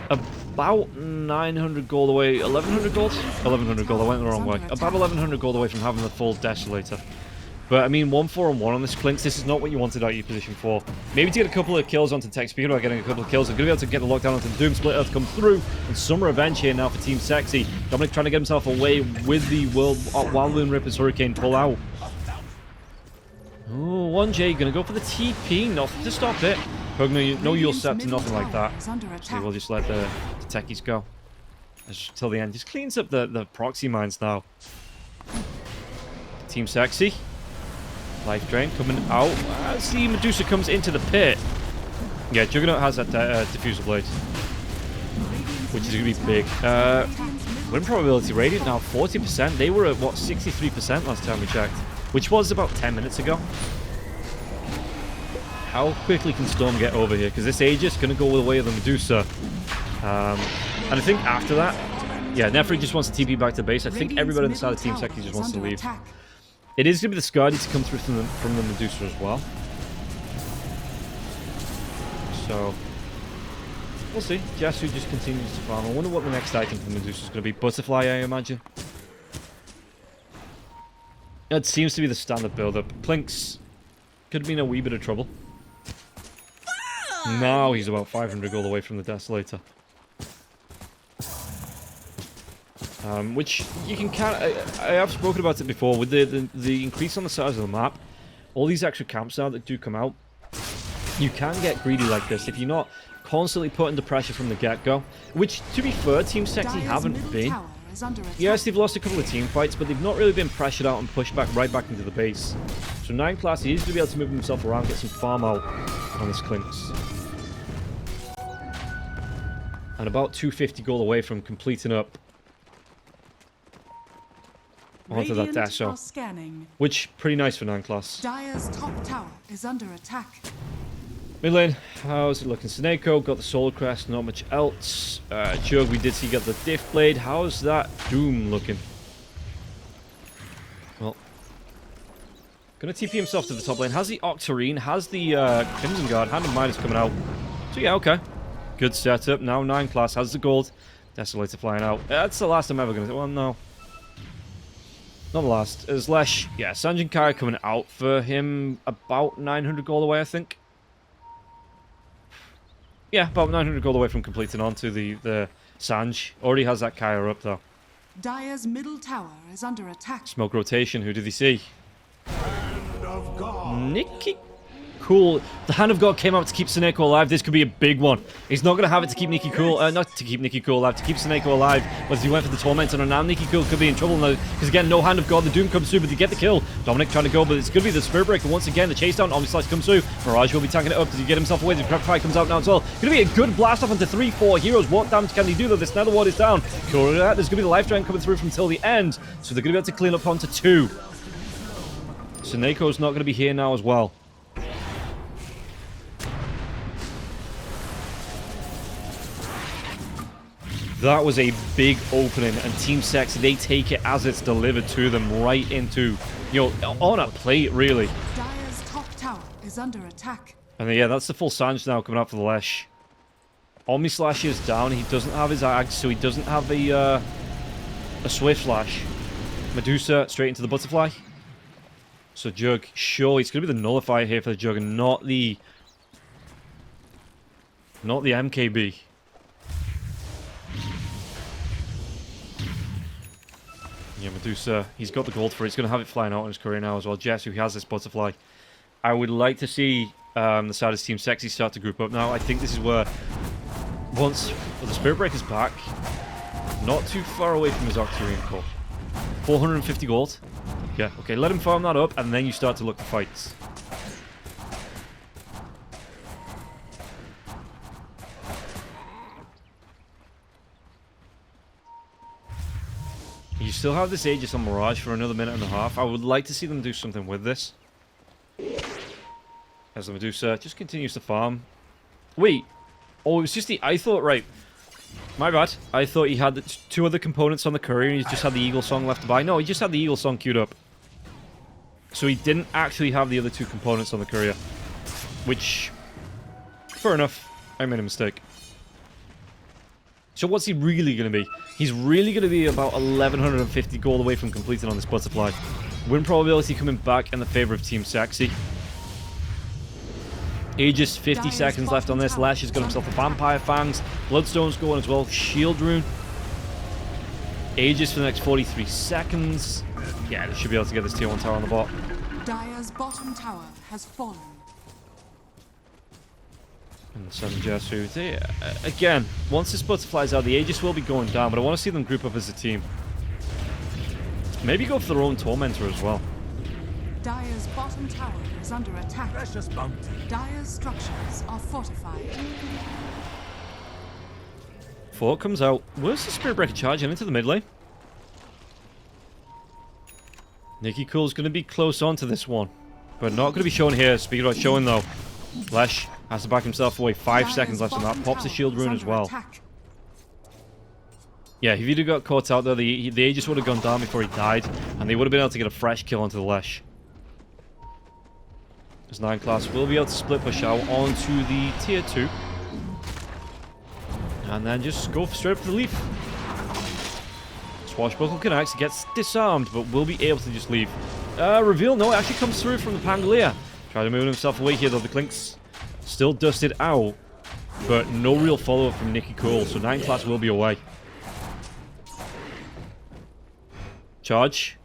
About 900 gold away, 1100 gold? 1100 gold, I went the wrong way. About 1100 gold away from having the full Desolator. But I mean, 1-4-1 on this Clinks, this is not what you wanted out of your position for. Maybe to get a couple of kills onto Tech Speed, or getting a couple of kills. I'm going to be able to get the lockdown onto the Doom Splitter to come through. And some revenge here now for Team Sexy. Dominic trying to get himself away with the Wildling Ripper's Hurricane pull out. Oh, 1J going to go for the TP, nothing to stop it. Pugna, no Yule Scepter, nothing like that. So we'll just let the techies go. Till the end. Just cleans up the proxy mines now. Team Sexy. Life Drain coming out. As the Medusa comes into the pit. Yeah, Juggernaut has that Diffuser Blade. Which is going to be big. Win probability Radiant now 40%. They were at, what, 63% last time we checked. which was about 10 minutes ago. How quickly can Storm get over here? Because this Aegis is going to go the way of the Medusa. And I think after that, yeah, Nefri just wants to TP back to base. I think everybody on the side of Team Sexy just wants to leave. It is going to be the Skadi to come through from the Medusa as well. So, we'll see. Jasu just continues to farm. I wonder what the next item for the Medusa is going to be. Butterfly, I imagine. It seems to be the standard build-up. Plinks could be in a wee bit of trouble. Now he's about 500 gold away from the Desolator. Which you can I have spoken about it before, with the increase on the size of the map, all these extra camps now that do come out, you can get greedy like this if you're not constantly put under pressure from the get-go, which, to be fair, Team Sexy haven't been. Yes, they've lost a couple of team fights, but they've not really been pressured out and pushed back right back into the base. So 9 class, he is going to be able to move himself around, get some farm out on this Clinks. And about 250 gold away from completing up onto that Dasso, which pretty nice for 9 class. Dire's top tower is under attack. Mid lane, how's it looking? Seneko got the Soul Crest, not much else. Jug, we did see get the Diff Blade. How's that Doom looking? Well, gonna TP himself to the top lane. Has the Octarine, has the Crimson Guard, Hand of Midas coming out. So yeah, okay. Good setup. Now 9 class has the gold. Desolator flying out. That's the last I'm ever gonna say. Well, no. Not the last. There's Lesh. Yeah, Sanjin Kai coming out for him about 900 gold away, I think. Yeah, about 900 gold away from completing onto the Sanj. Already has that Kaya up, though. Dire's middle tower is under attack. Smoke rotation. Who did he see? Nikki. Cool. The Hand of God came out to keep Seneko alive. This could be a big one. He's not going to have it to keep Nikki cool. Not to keep Nikki cool alive, to keep Seneko alive. But he went for the Tormentor, and now Nikki cool could be in trouble now. Because again, no Hand of God. The Doom comes through, but they get the kill. Dominic trying to go, but it's going to be the Spirit Breaker once again. The chase down. Omni-Slice comes through. Mirage will be tanking it up. Does he get himself away? The Crepify comes out now as well. Going to be a good blast off into 3-4 heroes. What damage can he do though? This Nether Ward is down. There's going to be the Life Drain coming through from till the end. So they're going to be able to clean up onto 2. Seneko's not going to be here now as well. That was a big opening, and Team Sexy, they take it as it's delivered to them right into, you know, on a plate, really. Dire's top tower is under attack. And then, yeah, that's the full Sanj now coming out for the Lesh. Omni Slash is down. He doesn't have his Ags, so he doesn't have a Swift Slash. Medusa straight into the Butterfly. So Jug, sure, it's going to be the Nullifier here for the Jug, and not the MKB. Yeah, Medusa, he's got the gold for it. He's going to have it flying out on his career now as well. Jess, who has this Butterfly. I would like to see the side of Team Sexy start to group up now. I think this is where, once the Spirit Breaker's back, not too far away from his Octarine core. 450 gold. Yeah, okay, let him farm that up, and then you start to look for fights. You still have this Aegis on Mirage for another minute and a half. I would like to see them do something with this. As the Medusa just continues to farm. Wait. Oh, it was just the... I thought, right. My bad. I thought he had 2 other components on the courier and he just had the Eagle Song left to buy. No, he just had the Eagle Song queued up. So he didn't actually have the other 2 components on the courier. Which... Fair enough. I made a mistake. So what's he really going to be? He's really going to be about 1150 gold away from completing on this Butterfly. Win probability coming back in the favor of Team Sexy. Aegis, 50 seconds left on this. Lash has got himself a Vampire Fangs. Bloodstone's going as well. Shield Rune. Aegis for the next 43 seconds. Yeah, they should be able to get this tier 1 tower on the bot. Dire's bottom tower has fallen. And 7 Jesu. Again, once this Butterfly's out, the Aegis will be going down, but I want to see them group up as a team. Maybe go for their own Tormentor as well. Dire's bottom tower is under attack. Precious bounty. Dire's structures are fortified. Fort comes out. Where's the Spirit Breaker charging into the mid lane? Nikki Cool's going to be close on to this one. But not going to be shown here. Speaking about showing, though. Lesh has to back himself away. 5 seconds left on that. Pops the shield rune as well. Yeah, if he'd have got caught out there, the Aegis would have gone down before he died. And they would have been able to get a fresh kill onto the Lesh. As 9 class will be able to split push out onto the tier 2. And then just go straight for the leaf. Swashbuckle can actually gets disarmed, but will be able to just leave. Reveal, no, it actually comes through from the Pangolier. Try to move himself away here, though. The Clink's still dusted out, but no real follow-up from Nikki Cool, so 9 class will be away. Charge.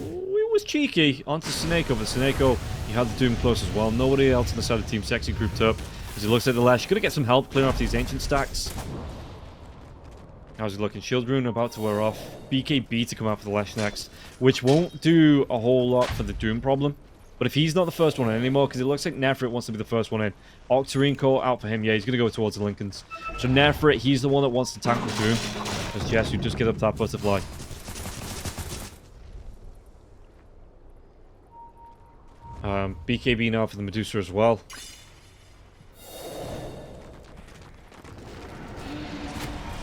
Ooh, it was cheeky onto Seneko, but Seneko, he had the Doom close as well. Nobody else on the side of Team Sexy grouped up. As it looks like the Lash gonna get some help clearing off these ancient stacks. How's he looking? Shield rune about to wear off. BKB to come out for the Lash next, which won't do a whole lot for the Doom problem. But if he's not the first one in anymore, because it looks like Nefrit wants to be the first one in. Octarine Core out for him. Yeah, he's going to go towards the Lincolns. So Nefrit, he's the one that wants to tank the Doom. As Jesu just get up that butterfly. BKB now for the Medusa as well.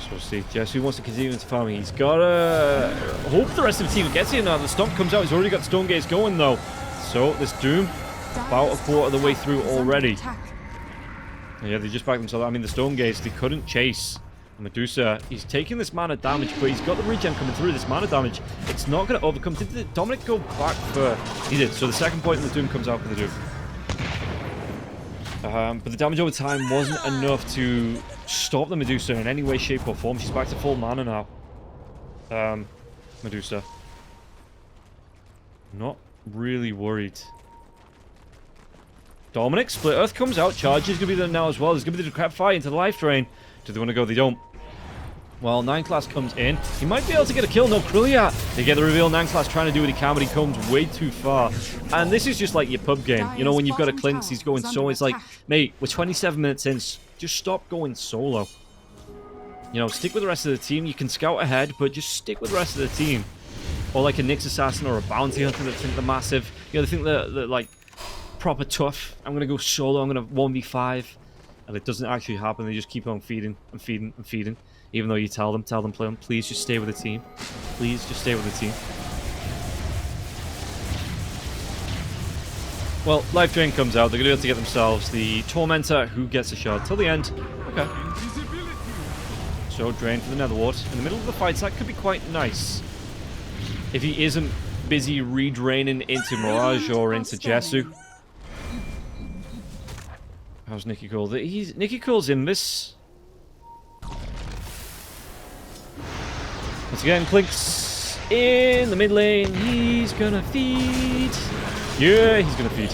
So see, Jesu wants to continue into farming. He's got to hope the rest of the team gets here now. The stomp comes out. He's already got Stone Gaze going though. So this Doom, about a quarter of the way through already. Yeah, they just backed themselves. I mean, the Stone Gaze, they couldn't chase Medusa. He's taking this mana damage, but he's got the regen coming through. This mana damage, it's not going to overcome. Did Dominic go back for... He did. So the second point in the Doom comes out for the Doom. But the damage over time wasn't enough to stop the Medusa in any way, shape, or form. She's back to full mana now. Medusa. Not really worried. Dominic, Split Earth comes out. Charge is going to be there now as well. There's going to be the crap fire into the life drain. Do they want to go? They don't. Well, 9 class comes in. He might be able to get a kill. No, Krillia. They get the reveal. 9 class trying to do what he can, but he comes way too far. And this is just like your pub game. You know, when you've got a Clint, he's going solo. It's like, mate, we're 27 minutes in. Just stop going solo. You know, stick with the rest of the team. You can scout ahead, but just stick with the rest of the team. Or like a Nyx Assassin or a Bounty Hunter that think they're massive. You know, they think they're like proper tough. I'm going to go solo. I'm going to 1v5. And it doesn't actually happen. They just keep on feeding and feeding and feeding. Even though you tell them, please just stay with the team. Please just stay with the team. Well, Life Drain comes out. They're going to be able to get themselves the Tormentor, who gets a shard till the end. Okay. So, Drain for the Nether Ward. In the middle of the fights, that could be quite nice. If he isn't busy re-draining into Mirage or into Jesu. How's Nikki Cool? Nikki Cool's in this. Once again, Clink's in the mid lane. He's gonna feed. Yeah, he's gonna feed.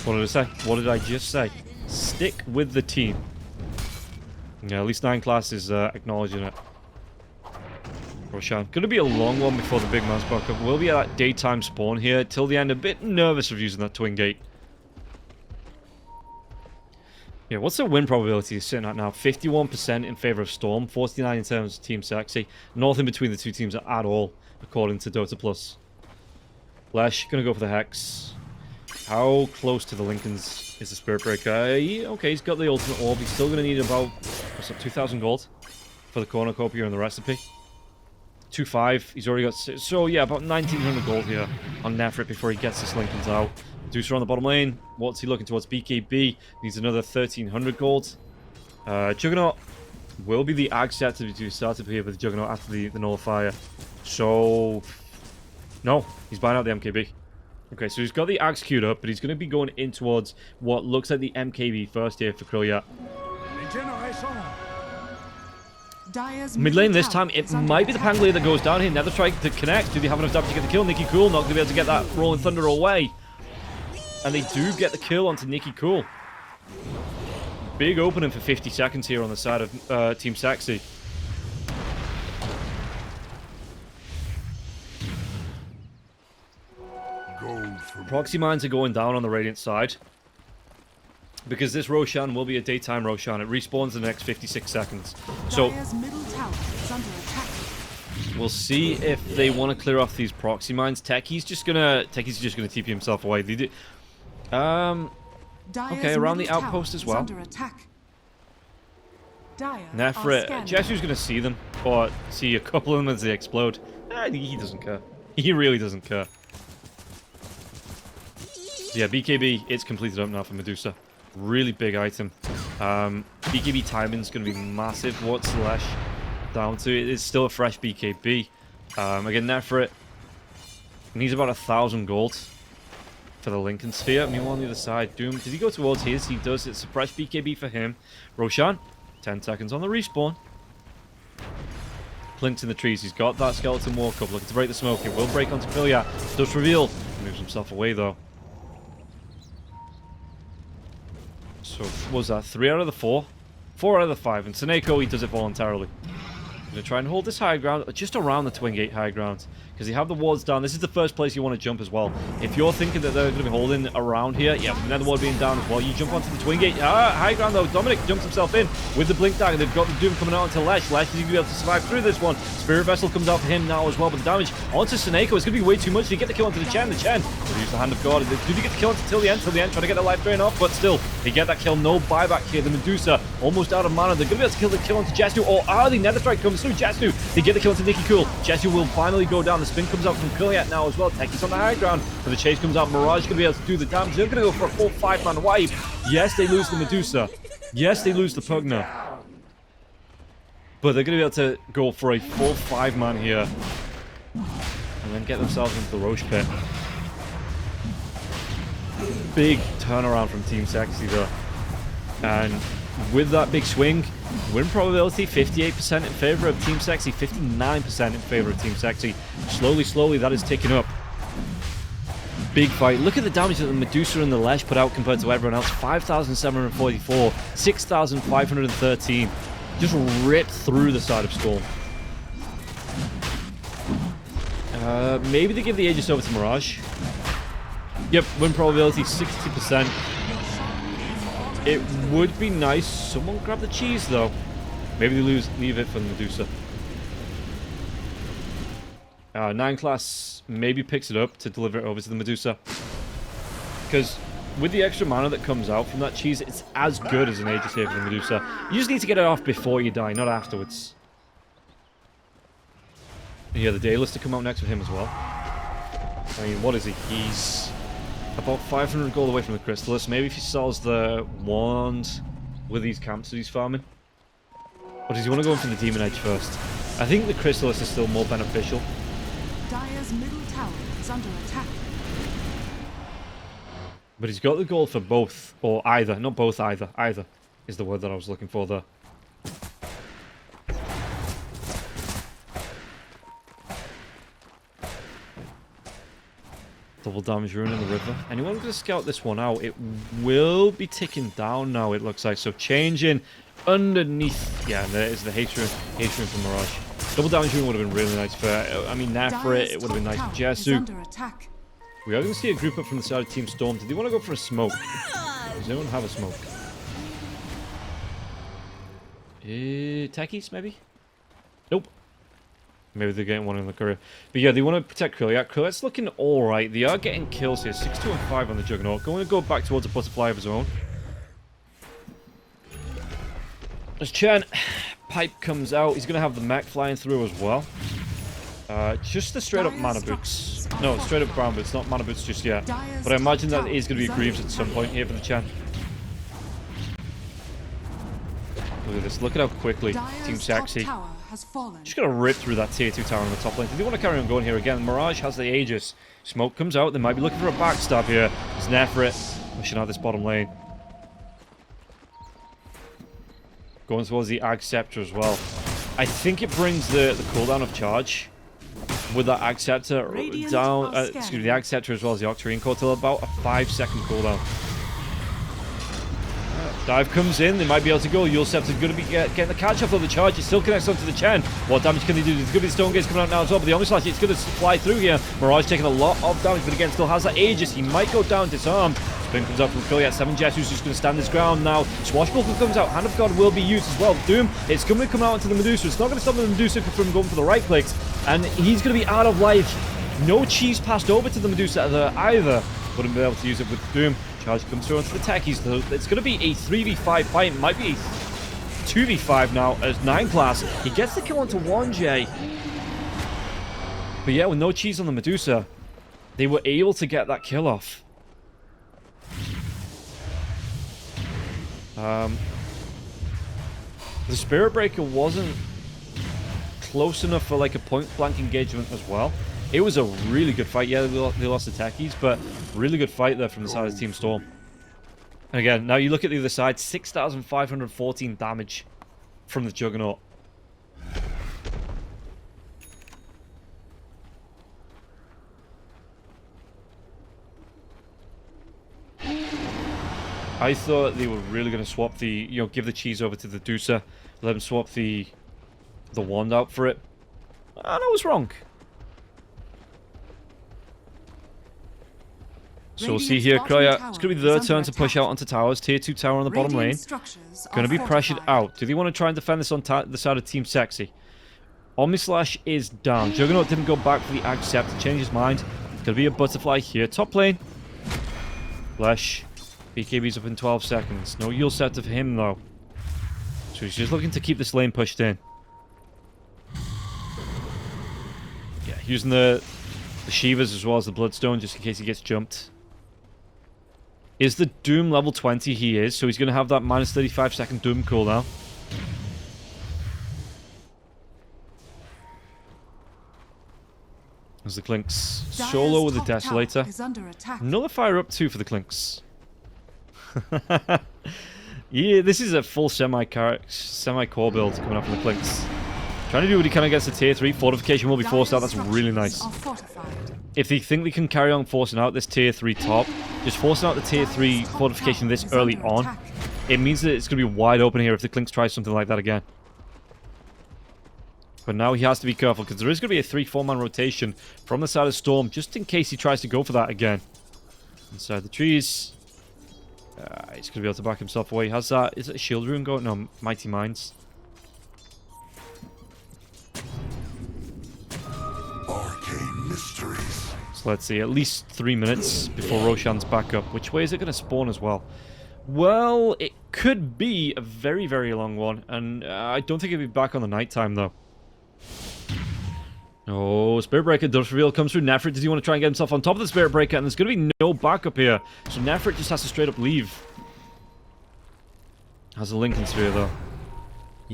What did I say? What did I just say? Stick with the team. Yeah, at least 9 class is acknowledging it. Roshan. Gonna be a long one before the big man's back up. We'll be at that daytime spawn here till the end. A bit nervous of using that Twin Gate. Yeah, what's the win probability sitting at now? 51% in favor of StoRm, 49% in terms of Team Sexy. Nothing between the two teams at all, according to Dota Plus. Lesh, gonna go for the Hex. How close to the Lincolns is the Spirit Breaker? Okay, he's got the ultimate orb. He's still gonna need about, what's that, 2,000 gold for the cornucopia and the recipe. 2,500. He's already got, so yeah, about 1,900 gold here on Nefrit before he gets this Lincolns out. Medusa on the bottom lane. What's he looking towards? BKB needs another 1,300 gold. Juggernaut will be the Ag set to start up here with Juggernaut after the Nullifier. So, no, he's buying out the MKB. Okay, so he's got the Axe queued up, but he's going to be going in towards what looks like the MKB first here for Krillia. Mid lane this time, it might be the Pangolier that goes down here. Nether Strike to connect. Do they have enough damage to get the kill? Nikki Cool not going to be able to get that Rolling Thunder away. And they do get the kill onto Nikki Cool. Big opening for 50 seconds here on the side of Team Sexy. Proxy mines are going down on the Radiant side. Because this Roshan will be a daytime Roshan. It respawns in the next 56 seconds. So, We'll see if they want to clear off these proxy mines. Techie's just gonna TP himself away. They do. Okay, around the outpost as well. Nefrit, Jessu's gonna see them, or see a couple of them as they explode. He doesn't care. He really doesn't care. Yeah, BKB, it's completed up now for Medusa. Really big item. BKB timing's going to be massive. What's Lesh down to? It's still a fresh BKB. Again, Nefrit needs about 1,000 gold for the Lincoln Sphere. Meanwhile, on the other side, Doom, did he go towards his? He does. It's a fresh BKB for him. Roshan, 10 seconds on the respawn. Plint in the trees. He's got that skeleton walk up, looking to break the smoke. It will break onto Krilliat. Does reveal. Moves himself away, though. So, what was that? 3 out of the 4? 4 out of the 5. And Seneko, he does it voluntarily. Going to try and hold this high ground, just around the Twin Gate high ground. Because you have the wards down. This is the first place you want to jump as well. If you're thinking that they're going to be holding around here, yeah, the nether ward being down as well, you jump onto the Twin Gate. High ground though. Dominic jumps himself in with the Blink Dagger. They've got the Doom coming out onto Lesh. Lesh is going to be able to survive through this one. Spirit Vessel comes out for him now as well, but the damage onto Seneko is going to be way too much. They get the kill onto the Chen. The Chen will use the Hand of God. Do they get the kill until the end? Till the end, trying to get the life drain off, but still, they get that kill. No buyback here. The Medusa almost out of mana. They're going to be able to kill the kill onto Jessu, or the Nether Strike comes through Jessu. They get the kill onto Nikki Cool. Jessu will finally go down. The spin comes out from Krilliat now as well. Techie's on the high ground, but the chase comes out. Mirage going to be able to do the damage. They're going to go for a full 5-man wipe. Yes, they lose the Medusa. Yes, they lose the Pugna. But they're going to be able to go for a full 5-man here. And then get themselves into the Roche pit. Big turnaround from Team Sexy though. And with that big swing, win probability 58% in favor of Team Sexy, 59% in favor of Team Sexy. Slowly, that is ticking up. Big fight. Look at the damage that the Medusa and the Lesh put out compared to everyone else. 5,744, 6,513. Just ripped through the side of StoRm. Maybe they give the Aegis over to Mirage. Yep, win probability 60%. It would be nice. Someone grab the cheese, though. Maybe they leave it for the Medusa. 9 class maybe picks it up to deliver it over to the Medusa. Because with the extra mana that comes out from that cheese, it's as good as an Aegis here for the Medusa. You just need to get it off before you die, not afterwards. And yeah, the Daedalus to come out next with him as well. I mean, what is he? He's about 500 gold away from the Crystallis. Maybe if he sells the wand with these camps that he's farming. Or does he want to go in for the Demon Edge first? I think the Crystallis is still more beneficial. Dire's middle tower is under attack. But he's got the gold for both. Or either. Not both, either. Either is the word that I was looking for there. Double damage rune in the river. Anyone going to scout this one out? It will be ticking down now, it looks like. So changing underneath. Yeah, and there is the Hate Rune from Mirage. Double damage rune would have been really nice for, I mean, Nefrit. It would have been nice for Jessu. We are going to see a group up from the side of Team StoRm. Did they want to go for a smoke? Does anyone have a smoke? Techies, maybe? Nope. Maybe they're getting one in the courier. But yeah, they want to protect Krilliat. Krilliat's looking alright. They are getting kills here. 6, 2, and 5 on the Juggernaut. Going to go back towards a butterfly of his own. As Chen Pipe comes out, he's going to have the mech flying through as well. Just the straight up mana boots. No, straight up ground boots, not mana boots just yet. But I imagine that is going to be Greaves at some point here for the Chen. Look at this. Look at how quickly Team Sexy just gonna rip through that tier 2 tower on the top lane. Do they want to carry on going here again? Mirage has the Aegis. Smoke comes out. They might be looking for a backstab here. There's Nefrit pushing out this bottom lane. Going towards the Ag Scepter as well. I think it brings the cooldown of charge with that Ag Scepter down. Excuse me, the Ag Scepter as well as the Octarine Core till about a 5-second cooldown. Dive comes in, they might be able to go. Yulsev's going to be getting the catch off of the charge. He still connects onto the Chen. What damage can he do? There's going to be the Stone Gaze coming out now as well, but the Omni Slash, it's going to fly through here. Mirage taking a lot of damage, but again, still has that Aegis. He might go down, disarmed. Spin comes out from Kuliat. 7 Jesus just going to stand his ground now. Swashbuckle comes out. Hand of God will be used as well. Doom, it's going to come out into the Medusa. It's not going to stop the Medusa from going for the right clicks, and he's going to be out of life. No cheese passed over to the Medusa either. Wouldn't be able to use it with Doom. Charge comes through onto the techies. It's going to be a 3v5 fight. It might be a 2v5 now as 9 class. He gets the kill onto 1J. But yeah, with no cheese on the Medusa, they were able to get that kill off. The Spirit Breaker wasn't close enough for like a point-blank engagement as well. It was a really good fight. Yeah, they lost the techies, but really good fight there from the side of Team Storm. And again, now you look at the other side, 6,514 damage from the Juggernaut. I thought they were really going to swap the, give the cheese over to the Dusa, let them swap the wand out for it. And I was wrong. So we'll see here, Kroya, it's going to be their turn to push out onto towers. Tier 2 tower on the bottom lane. Going to be pressured out. Do they want to try and defend this on the side of Team Sexy? Omni Slash is down. Juggernaut didn't go back for the Accept to change his mind. It's going to be a butterfly here. Top lane. Flesh. BKB's up in 12 seconds. No Yulset for him, though. So he's just looking to keep this lane pushed in. Yeah, using the Shivas as well as the Bloodstone just in case he gets jumped. Is the Doom level 20? He is, so he's going to have that minus 35 second Doom cooldown. As the Clinks solo with the Desolator. Nullifier up 2 for the Clinks. Yeah, this is a full semi-core build coming up from the Clinks. Trying to do what he can against the tier 3. Fortification will be forced out. That's really nice. If they think they can carry on forcing out this tier 3 top, just forcing out the tier 3 fortification this early on, it means that it's going to be wide open here if the Clinks try something like that again. But now he has to be careful because there is going to be a 3-4 man rotation from the side of Storm just in case he tries to go for that again. Inside the trees. He's going to be able to back himself away. He has that. Is it a shield rune going? No, Mighty Minds. Arcane mysteries. So let's see, at least 3 minutes before Roshan's back up. Which way is it going to spawn as well? Well, it could be a very, very long one. And I don't think it'll be back on the nighttime, though. Oh, Spirit Breaker does reveal comes through. Nefrit, does he want to try and get himself on top of the Spirit Breaker? And there's going to be no backup here. So Nefrit just has to straight up leave. Has a Lincoln Sphere, though.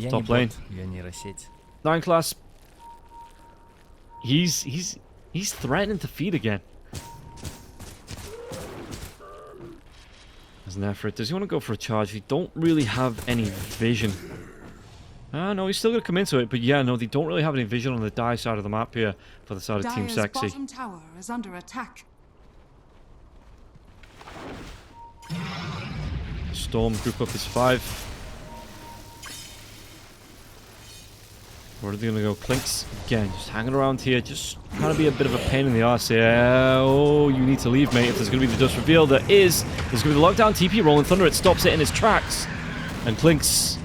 Top lane. 9 class. He's threatening to feed again. As Nefrit, does he want to go for a charge? He don't really have any vision. No, he's still going to come into it, but yeah, no, they don't really have any vision on the die side of the map here for the side of Team Sexy. Bottom tower is under attack. Storm group up is 5. Where are they going to go? Clinks again, just hanging around here, just trying to be a bit of a pain in the arse here. Oh, you need to leave, mate. If there's going to be the dust reveal, there's going to be the lockdown TP Rolling Thunder. It stops it in his tracks. And Clinks,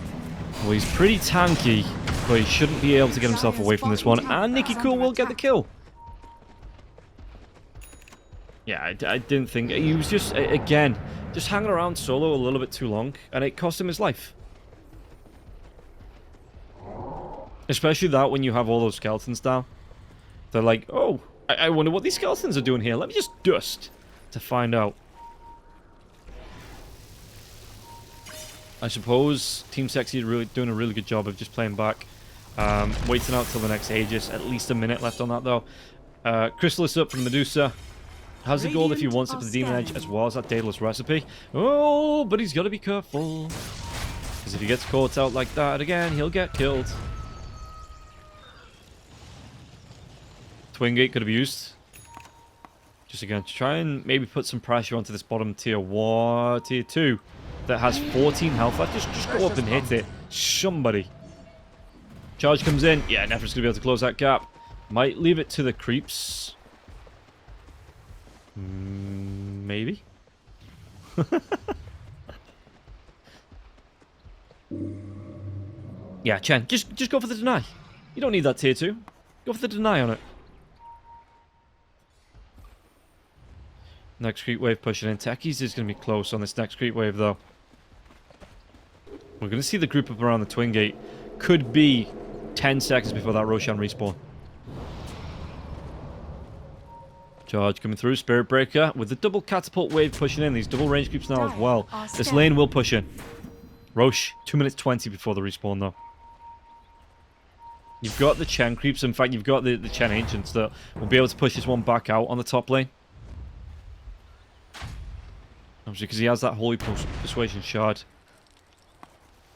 well, he's pretty tanky, but he shouldn't be able to get himself away from this one. And Nicky Cool will get the kill. Yeah, I didn't think... He was just, again, just hanging around solo a little bit too long, and it cost him his life. Especially that when you have all those skeletons down. They're like, oh, I wonder what these skeletons are doing here. Let me just dust to find out. I suppose Team Sexy are doing a really good job of just playing back. Waiting out till the next Aegis. At least a minute left on that, though. Chrysalis up from Medusa. Has the gold if he wants it for the Demon Edge as well as that Daedalus recipe. Oh, but he's got to be careful. Because if he gets caught out like that again, he'll get killed. Twin Gate could have used. Just again, to try and maybe put some pressure onto this bottom tier 2. that has 14 health left. Just go up and hit it. Somebody. Charge comes in. Yeah, Nefret's going to be able to close that gap. Might leave it to the creeps. Maybe. Yeah, Chen, just go for the deny. You don't need that tier 2. Go for the deny on it. Next creep wave pushing in. Techies is going to be close on this next creep wave, though. We're going to see the group up around the twin gate. Could be 10 seconds before that Roshan respawn. Charge coming through. Spirit Breaker with the double catapult wave pushing in. These double range creeps now as well. This lane will push in. Rosh, 2 minutes 20 before the respawn, though. You've got the Chen creeps. In fact, you've got the Chen Ancients that will be able to push this one back out on the top lane. Obviously, because he has that Holy Persuasion Shard.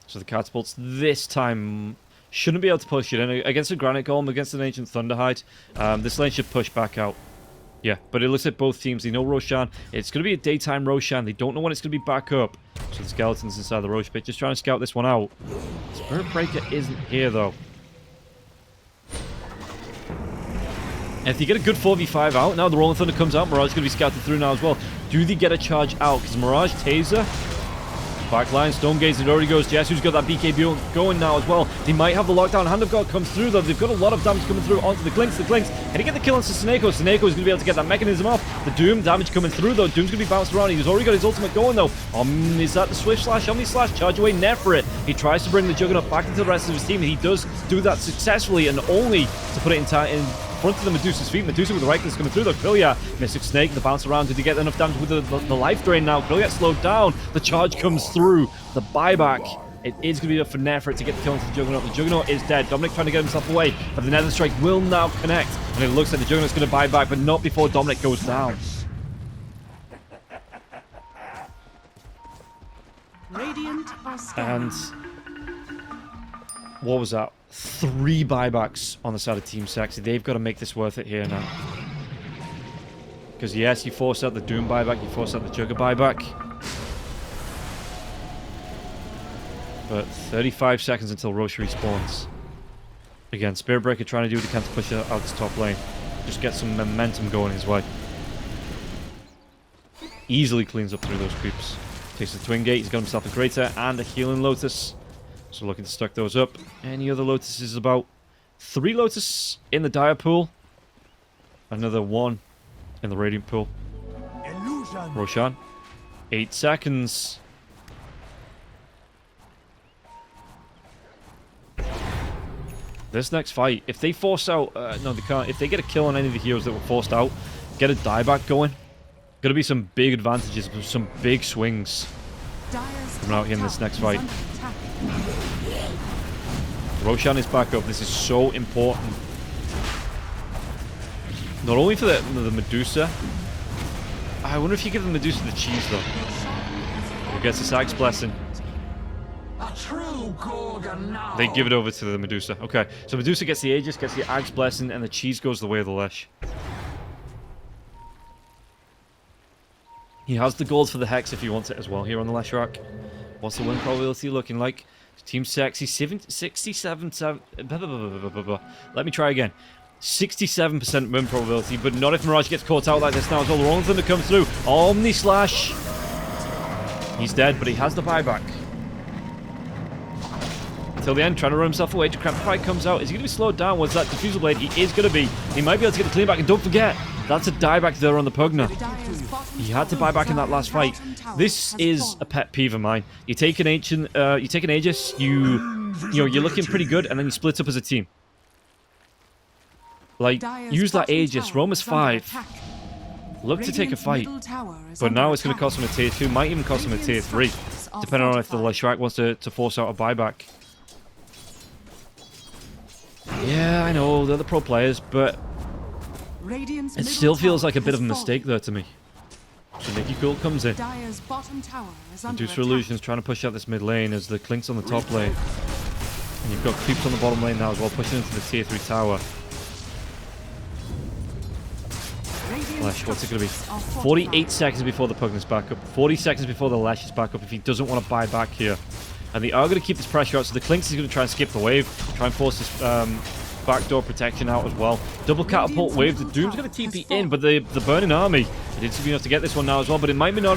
So the catapults this time shouldn't be able to push it in. Against a Granite Golem, against an Ancient Thunderhide, this lane should push back out. Yeah, but it looks like both teams, they know Roshan. It's going to be a daytime Roshan. They don't know when it's going to be back up. So the skeletons inside the Rosh pit just trying to scout this one out. Spirit Breaker isn't here, though. And if they get a good 4v5 out, now the Rolling Thunder comes out, Mirage is going to be scouted through now as well. Do they get a charge out? Because Mirage, Taser, backline, Stonegaze, it already goes. Jesu's got that BKB going now as well. They might have the lockdown. Hand of God comes through, though. They've got a lot of damage coming through onto the Clinks. Can he get the kill onto Sneko? Sneko is going to be able to get that mechanism off. The Doom damage coming through, though. Doom's going to be bounced around. He's already got his ultimate going, though. Is that the Swift Slash? Omni Slash? Charge away Nefret. He tries to bring the Juggernaut back into the rest of his team. He does do that successfully, and only to put it in front of the Medusa's feet. Medusa with the right click coming through, though. Krillia, Mystic Snake, the bounce around. Did he get enough damage with the life drain now? Krillia slowed down. The charge comes through. The buyback. It is going to be enough for Nefret to get the kill into the Juggernaut. The Juggernaut is dead. Dominic trying to get himself away, but the Nether Strike will now connect. And it looks like the Juggernaut's going to buy back, but not before Dominic goes down. Radiant are And scanning. what was that? 3 buybacks on the side of Team Sexy. They've got to make this worth it here now. Because yes, you force out the Doom buyback, you force out the Jugger buyback. But 35 seconds until Rosh respawns. Again, Spirit Breaker trying to do what he can to push out this top lane. Just get some momentum going his way. Easily cleans up through those creeps. Takes the Twin Gate, he's got himself a Greater and a Healing Lotus. So looking to stack those up. Any other Lotuses about? 3 Lotus in the Dire pool. Another 1 in the Radiant pool. Roshan. 8 seconds. This next fight, if they force out... no, they can't. If they get a kill on any of the heroes that were forced out, get a dieback going. Gonna be some big advantages, some big swings coming out here in this next fight. Roshan is back up. This is so important. Not only for the Medusa. I wonder if you give the Medusa the cheese, though. Who gets the Sag's Blessing. They give it over to the Medusa. Okay, so Medusa gets the Aegis, gets the Ag's Blessing, and the cheese goes the way of the Lesh. He has the gold for the Hex if he wants it as well here on the Lesh rack. What's the win probability looking like? Team Sexy, 67... Let me try again. 67% win probability, but not if Mirage gets caught out like this now as well. The Rolling Thunder comes through. Omni Slash. He's dead, but he has the buyback. Until the end, trying to run himself away. Decrepify comes out. Is he going to be slowed down? What's that Diffusal Blade? He is going to be. He might be able to get the clean back. And don't forget, that's a dieback there on the Pugna. He had to buy back in that last fight. This is a pet peeve of mine. You take an Ancient, you take an Aegis, you're looking pretty good, and then you split up as a team. Like, use that Aegis. Roma's 5. Look to take a fight. But now it's going to cost him a tier 2. Might even cost him a tier 3. Depending on if the Leshrac wants to force out a buyback. Yeah, I know, they're the pro players, but it still feels like a bit of a mistake there to me. So Nicky Cool comes in. Medusa Illusion's trying to push out this mid lane as the Clink's on the top lane. And you've got creeps on the bottom lane now as well, pushing into the tier 3 tower. Lash, what's it going to be? structures are 48 fortified. seconds before the Pugnus back up. 40 seconds before the Lash is back up if he doesn't want to buy back here. And they are going to keep this pressure out, so the Clinks is going to try and skip the wave. Try and force this backdoor protection out as well. Double catapult wave. The Doom's going to TP in, but the Burning Army, it did be enough to get this one now as well, but it might be not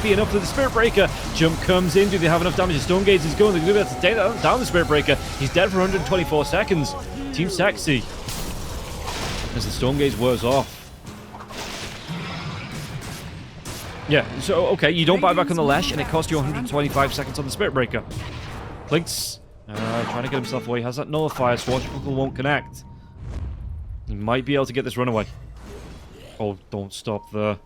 be enough for the Spirit Breaker. Jump comes in. Do they have enough damage? The Stone Gaze is going. They're going to be able to take down the Spirit Breaker. He's dead for 124 seconds. Team Sexy, as the Storm Gaze wears off. Yeah, so, okay, you don't buy back on the Lash, and it costs you 125 seconds on the Spirit Breaker. Clinks, trying to get himself away. Has that Nullifier, Swashbuckle won't connect. He might be able to get this runaway. Oh, don't stop there.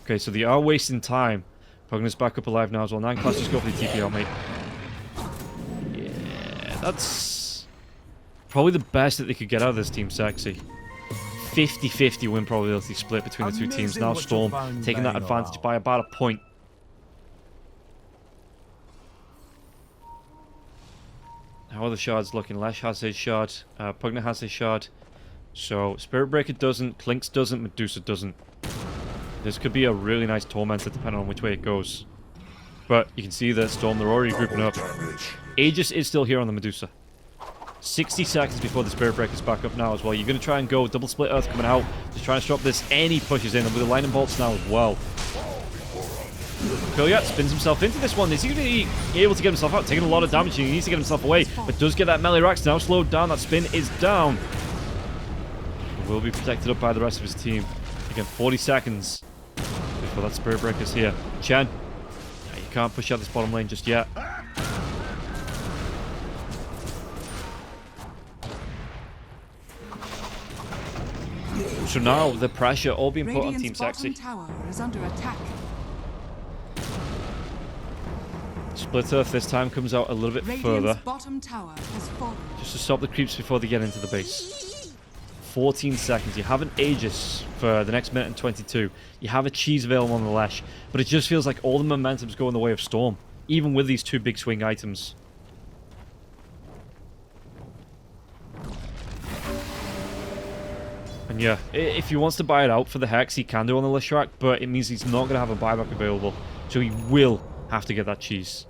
Okay, so they are wasting time. Pugnus back up alive now as well. 9 class, just go for the TP out, mate. Yeah, that's probably the best that they could get out of this Team Sexy. 50-50 win probability split between the two teams. Now Storm taking that advantage by about a point. How are the shards looking? Lash has his shard. Pugna has his shard. So Spirit Breaker doesn't. Clinks doesn't. Medusa doesn't. This could be a really nice Tormentor depending on which way it goes. But you can see that Storm, they're already grouping up. Aegis is still here on the Medusa. 60 seconds before the Spirit Breaker's back up now as well. You're going to try and go double split Earth coming out. Just trying to stop this. And he pushes in. And with the lightning bolts now as well. Goliath spins himself into this one. Is he going to be able to get himself out? Taking a lot of damage. He needs to get himself away. But does get that melee racks now slowed down. That spin is down. Will be protected up by the rest of his team. Again, 40 seconds before that Spirit Breaker's here. Chen, you can't push out this bottom lane just yet. So now the pressure all being put on Radiant's Team Sexy. bottom tower is under attack. Split Earth this time comes out a little bit Radiant's further. bottom tower has fallen. Just to stop the creeps before they get into the base. 14 seconds. You have an Aegis for the next minute and 22. You have a Cheese available on the Lash. But it just feels like all the momentum's going the way of Storm. Even with these two big swing items. And yeah, if he wants to buy it out for the Hex, he can do on the Lishrak, but it means he's not going to have a buyback available. So he will have to get that cheese.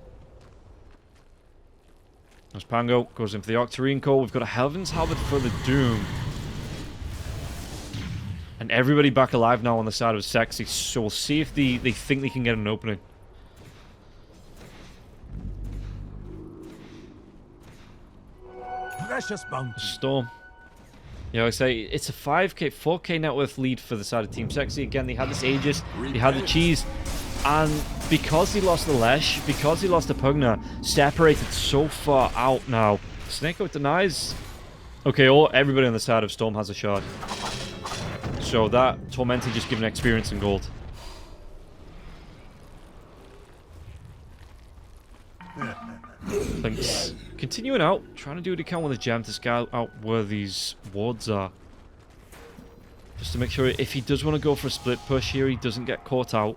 As Pango goes in for the Octarine Core, we've got a Helvin's Halberd for the Doom. And everybody back alive now on the side of Sexy, so we'll see if they think they can get an opening. Precious bounty. Storm. Yeah, like I say, it's a 4k net worth lead for the side of Team Sexy. Again, they had this Aegis, they had the cheese, and because he lost the Lesh, because he lost the Pugna, separated so far out now. Snakeout denies. Okay, everybody on the side of Storm has a shard. So that Tormentor just given experience and gold. Thanks. Continuing out, trying to do what he can with a gem to scout out where these wards are. Just to make sure if he does want to go for a split push here, he doesn't get caught out.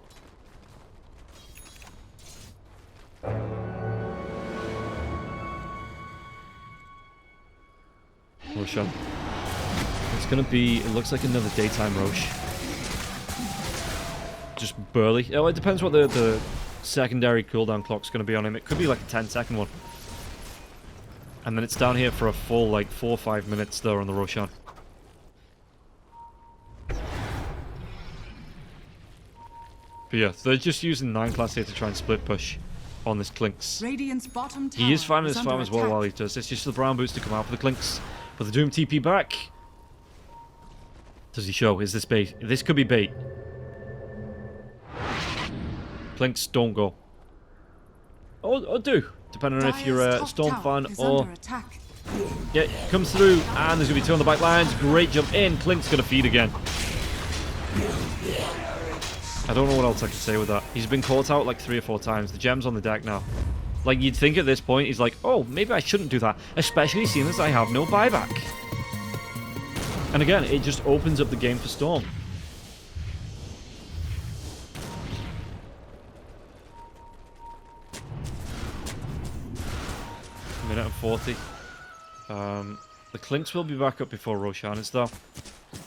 Roshan. It's going to be, it looks like another daytime Rosh. Just burly. Oh, it depends what the secondary cooldown clock's going to be on him. It could be like a 10-second one. And then it's down here for a full, like, 4 or 5 minutes there on the Roshan. But yeah, they're just using 9 class here to try and split push on this Clinks. Radiant's bottom tower He is finding his under farm as well attack. while he does. It's just the brown boots to come out for the Clinks. But the Doom TP back. Does he show? Is this bait? This could be bait. Clinks, don't go. Or do. Depending on if you're a Dire's Storm top tower fan is or... under attack. Yeah, comes through, and there's going to be 2 on the back lines. Great jump in. Clink's going to feed again. I don't know what else I can say with that. He's been caught out like 3 or 4 times. The gem's on the deck now. Like, you'd think at this point, he's like, oh, maybe I shouldn't do that. Especially seeing as I have no buyback. And again, it just opens up the game for Storm. Minute and 40. The Clinks will be back up before Roshan is though.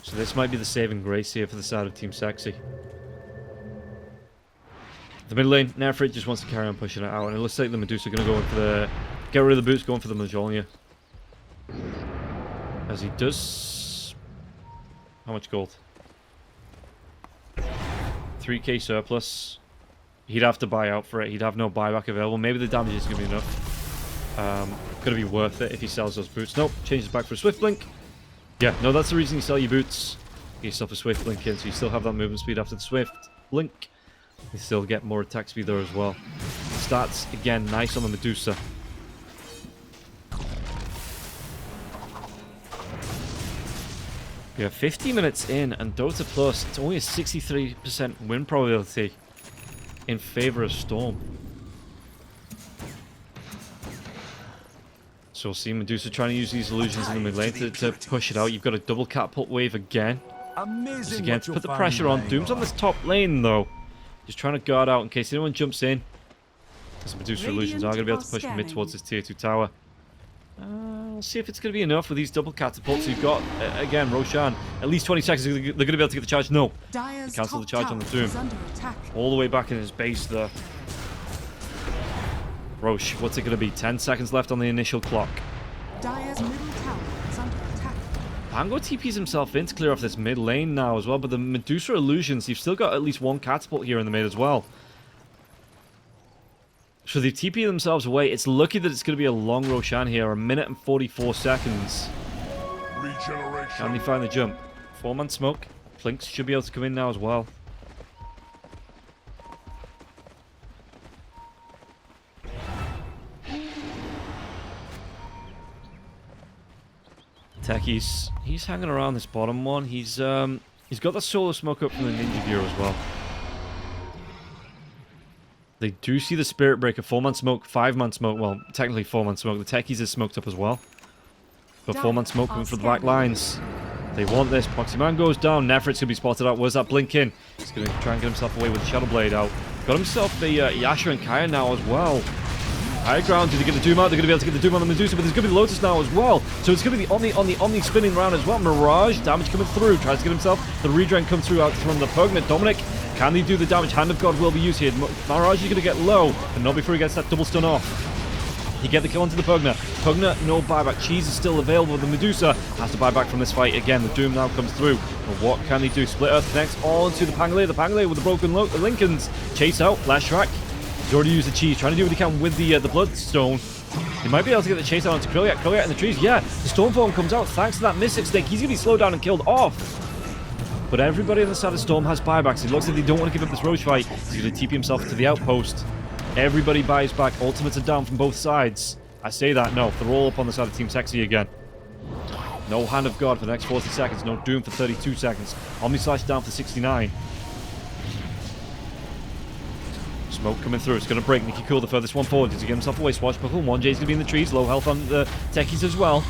So this might be the saving grace here for the side of Team Sexy. The mid lane, Nefrit just wants to carry on pushing it out, and it looks like the Medusa are going to go in for the... Get rid of the boots, going for the Majolia. As he does... How much gold? 3k surplus. He'd have to buy out for it. He'd have no buyback available. Maybe the damage is going to be enough. Going to be worth it if he sells those boots. Nope, changes back for a Swift Blink. Yeah, no, that's the reason you sell your boots. Get yourself a Swift Blink in, so you still have that movement speed after the Swift Blink. You still get more attack speed there as well. Stats, again, nice on the Medusa. We have 50 minutes in, and Dota Plus, it's only a 63% win probability in favor of StoRm. So we'll see Medusa trying to use these illusions in the mid lane to push it out. You've got a double catapult wave again. Just again to put the pressure on. Doom's on this top lane though. Just trying to guard out in case anyone jumps in. Because Medusa illusions are going to be able to push mid towards this tier 2 tower. We'll see if it's going to be enough with these double catapults. You've got, again, Roshan. At least 20 seconds. They're going to be able to get the charge. No. Cancel the charge on the Doom. All the way back in his base there. Roche, what's it going to be? 10 seconds left on the initial clock. Dire's middle tower is under attack. Pango TPs himself in to clear off this mid lane now as well, but the Medusa illusions, you've still got at least one catapult here in the mid as well. So they've TP'd themselves away. It's lucky that it's going to be a long Roshan here, 1 minute and 44 seconds. Can they find the jump? 4-man smoke. Plinks should be able to come in now as well. Techies, he's hanging around this bottom one. He's got the solar smoke up from the ninja viewer as well. They do see the Spirit Breaker, 4-man smoke, 5-man smoke. Well, technically 4-man smoke. The Techies is smoked up as well. But 4-man smoke coming from the back lines. They want this. Proxy Man goes down. Nefrit's gonna be spotted out. Where's that blink in? He's gonna try and get himself away with the Shadow Blade out. Got himself the Yasha and Kaya now as well. High ground, do they get the Doom out? They're going to be able to get the Doom on the Medusa, but there's going to be Lotus now as well. So it's going to be the Omni spinning round as well. Mirage, damage coming through. Tries to get himself. The Redrain come through out from the Pugna. Dominic, can they do the damage? Hand of God will be used here. Mirage is going to get low, but not before he gets that double stun off. He get the kill onto the Pugna. Pugna, no buyback. Cheese is still available. The Medusa has to buy back from this fight again. The Doom now comes through. But what can they do? Split Earth connects onto the Pangolier. The Pangolier with the broken Lincolns. Chase out. Flash Rack. He's already used the cheese, trying to do what he can with the Bloodstone. He might be able to get the chase out onto Krilliak. Krilliak in the trees, yeah. The Stormform comes out thanks to that Mystic Stick. He's going to be slowed down and killed off. But everybody on the side of StoRm has buybacks. It looks like they don't want to give up this Roche fight. He's going to TP himself to the outpost. Everybody buys back. Ultimates are down from both sides. I say that, no. They're all up on the side of Team Sexy again. No Hand of God for the next 40 seconds. No Doom for 32 seconds. Omni Slash down for 69. Smoke coming through. It's going to break. Nicky Cool the furthest one forward. Does he get himself away? Swashbuckle. 1J's going to be in the trees. Low health on the Techies as well.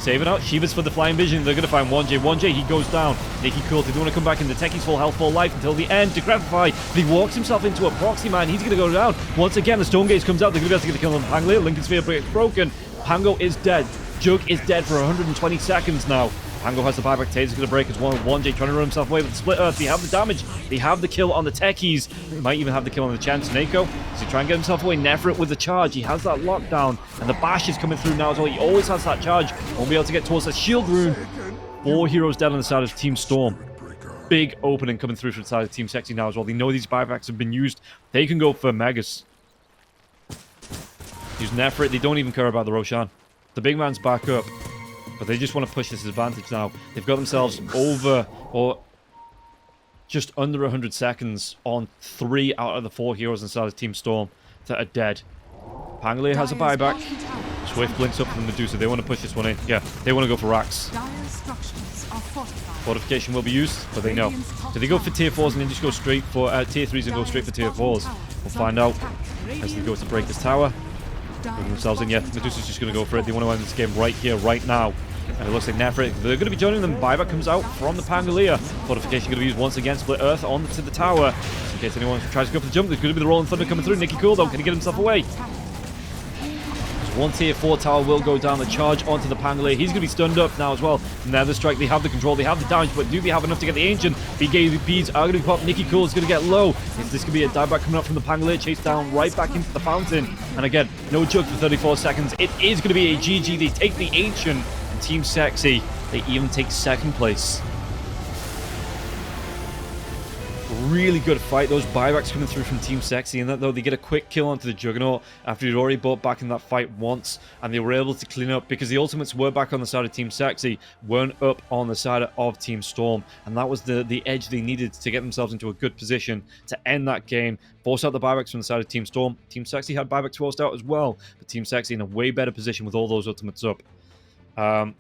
Save it out. Shivas for the Flying Vision. They're going to find 1J. 1J, he goes down. Nicky Cool, they don't want to come back in. The Techies full health, full life until the end. Decrepify. But he walks himself into a Proxy Man. He's going to go down. Once again, the Stone Gaze comes out. They're going to be able to get the kill on Pangolier. Lincoln Sphere breaks broken. Pango is dead. Jug is dead for 120 seconds now. Pango has the buyback. Taser's going to break as well. 1J trying to run himself away with the Split Earth. They have the damage. They have the kill on the Techies. They might even have the kill on the Chance. Nako, does he try and get himself away? Nefrit with the charge. He has that lockdown. And the Bash is coming through now as well. He always has that charge. Won't be able to get towards the shield rune. 4 heroes dead on the side of Team StoRm. Big opening coming through from the side of Team Sexy now as well. They know these buybacks have been used. They can go for Megas. Use Nefrit. They don't even care about the Roshan. The big man's back up. But they just want to push this advantage now. They've got themselves over, or just under 100 seconds on 3 out of the 4 heroes inside of Team StoRm that are dead. Pangolier has a buyback. Swift blinks up from the Medusa. They want to push this one in. Yeah, they want to go for racks. Fortification will be used, but they know. Do they go for tier 4s and then just go straight for tier 3s and go straight for tier 4s? We'll find out as they go to break this tower. Moving themselves in. Yeah, Medusa's just going to go for it. They want to end this game right here, right now. And it looks like Nefrit, they're going to be joining them. Buyback comes out from the Pangolier. Fortification going to be used once again. Split Earth onto the tower. Just in case anyone tries to go for the jump, there's going to be the Rolling Thunder coming through. Nicky Cool, though, can he get himself away? There's One tier 4 tower will go down. The charge onto the Pangolier. He's going to be stunned up now as well. Nether Strike, they have the control, they have the damage, but do they have enough to get the Ancient? BK beads are going to pop. Nicky Cool is going to get low. Is this going to be a dieback coming up from the Pangolier? Chase down right back into the fountain. And again, no joke for 34 seconds. It is going to be a GG. They take the Ancient. And Team Sexy, they even take second place. Really good fight. Those buybacks coming through from Team Sexy, and that though they get a quick kill onto the Juggernaut after he'd already bought back in that fight once, and they were able to clean up because the ultimates were back on the side of Team Sexy, weren't up on the side of Team StoRm, and that was the edge they needed to get themselves into a good position to end that game, force out the buybacks from the side of Team StoRm. Team Sexy had buybacks forced out as well, but Team Sexy in a way better position with all those ultimates up.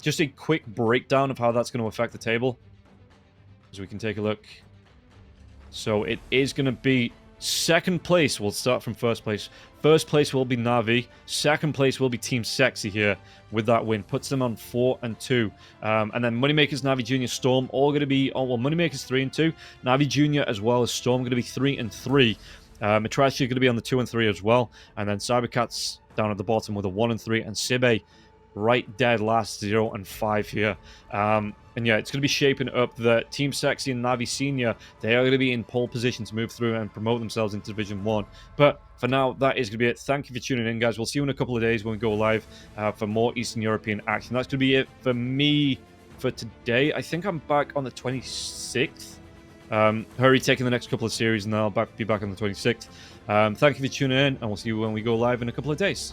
Just a quick breakdown of how that's going to affect the table, as we can take a look. So it is going to be second place. We'll start from first place. First place will be Na'Vi. Second place will be Team Sexy here with that win. Puts them on 4 and 2. And then Moneymakers, Na'Vi Junior, StoRm all going to be... Oh, well, Moneymakers 3 and 2. Na'Vi Junior as well as StoRm going to be 3 and 3. Matrashi going to be on the 2 and 3 as well. And then Cybercats down at the bottom with a 1 and 3. And Sibe right dead last, 0 and 5 here. And yeah, it's going to be shaping up that Team Sexy and Na'Vi Senior, they are going to be in pole position to move through and promote themselves into Division 1. But for now, that is going to be it. Thank you for tuning in, guys. We'll see you in a couple of days when we go live for more Eastern European action. That's going to be it for me for today. I think I'm back on the 26th. Hurry taking the next couple of series, and then I'll be back on the 26th. Thank you for tuning in, and we'll see you when we go live in a couple of days.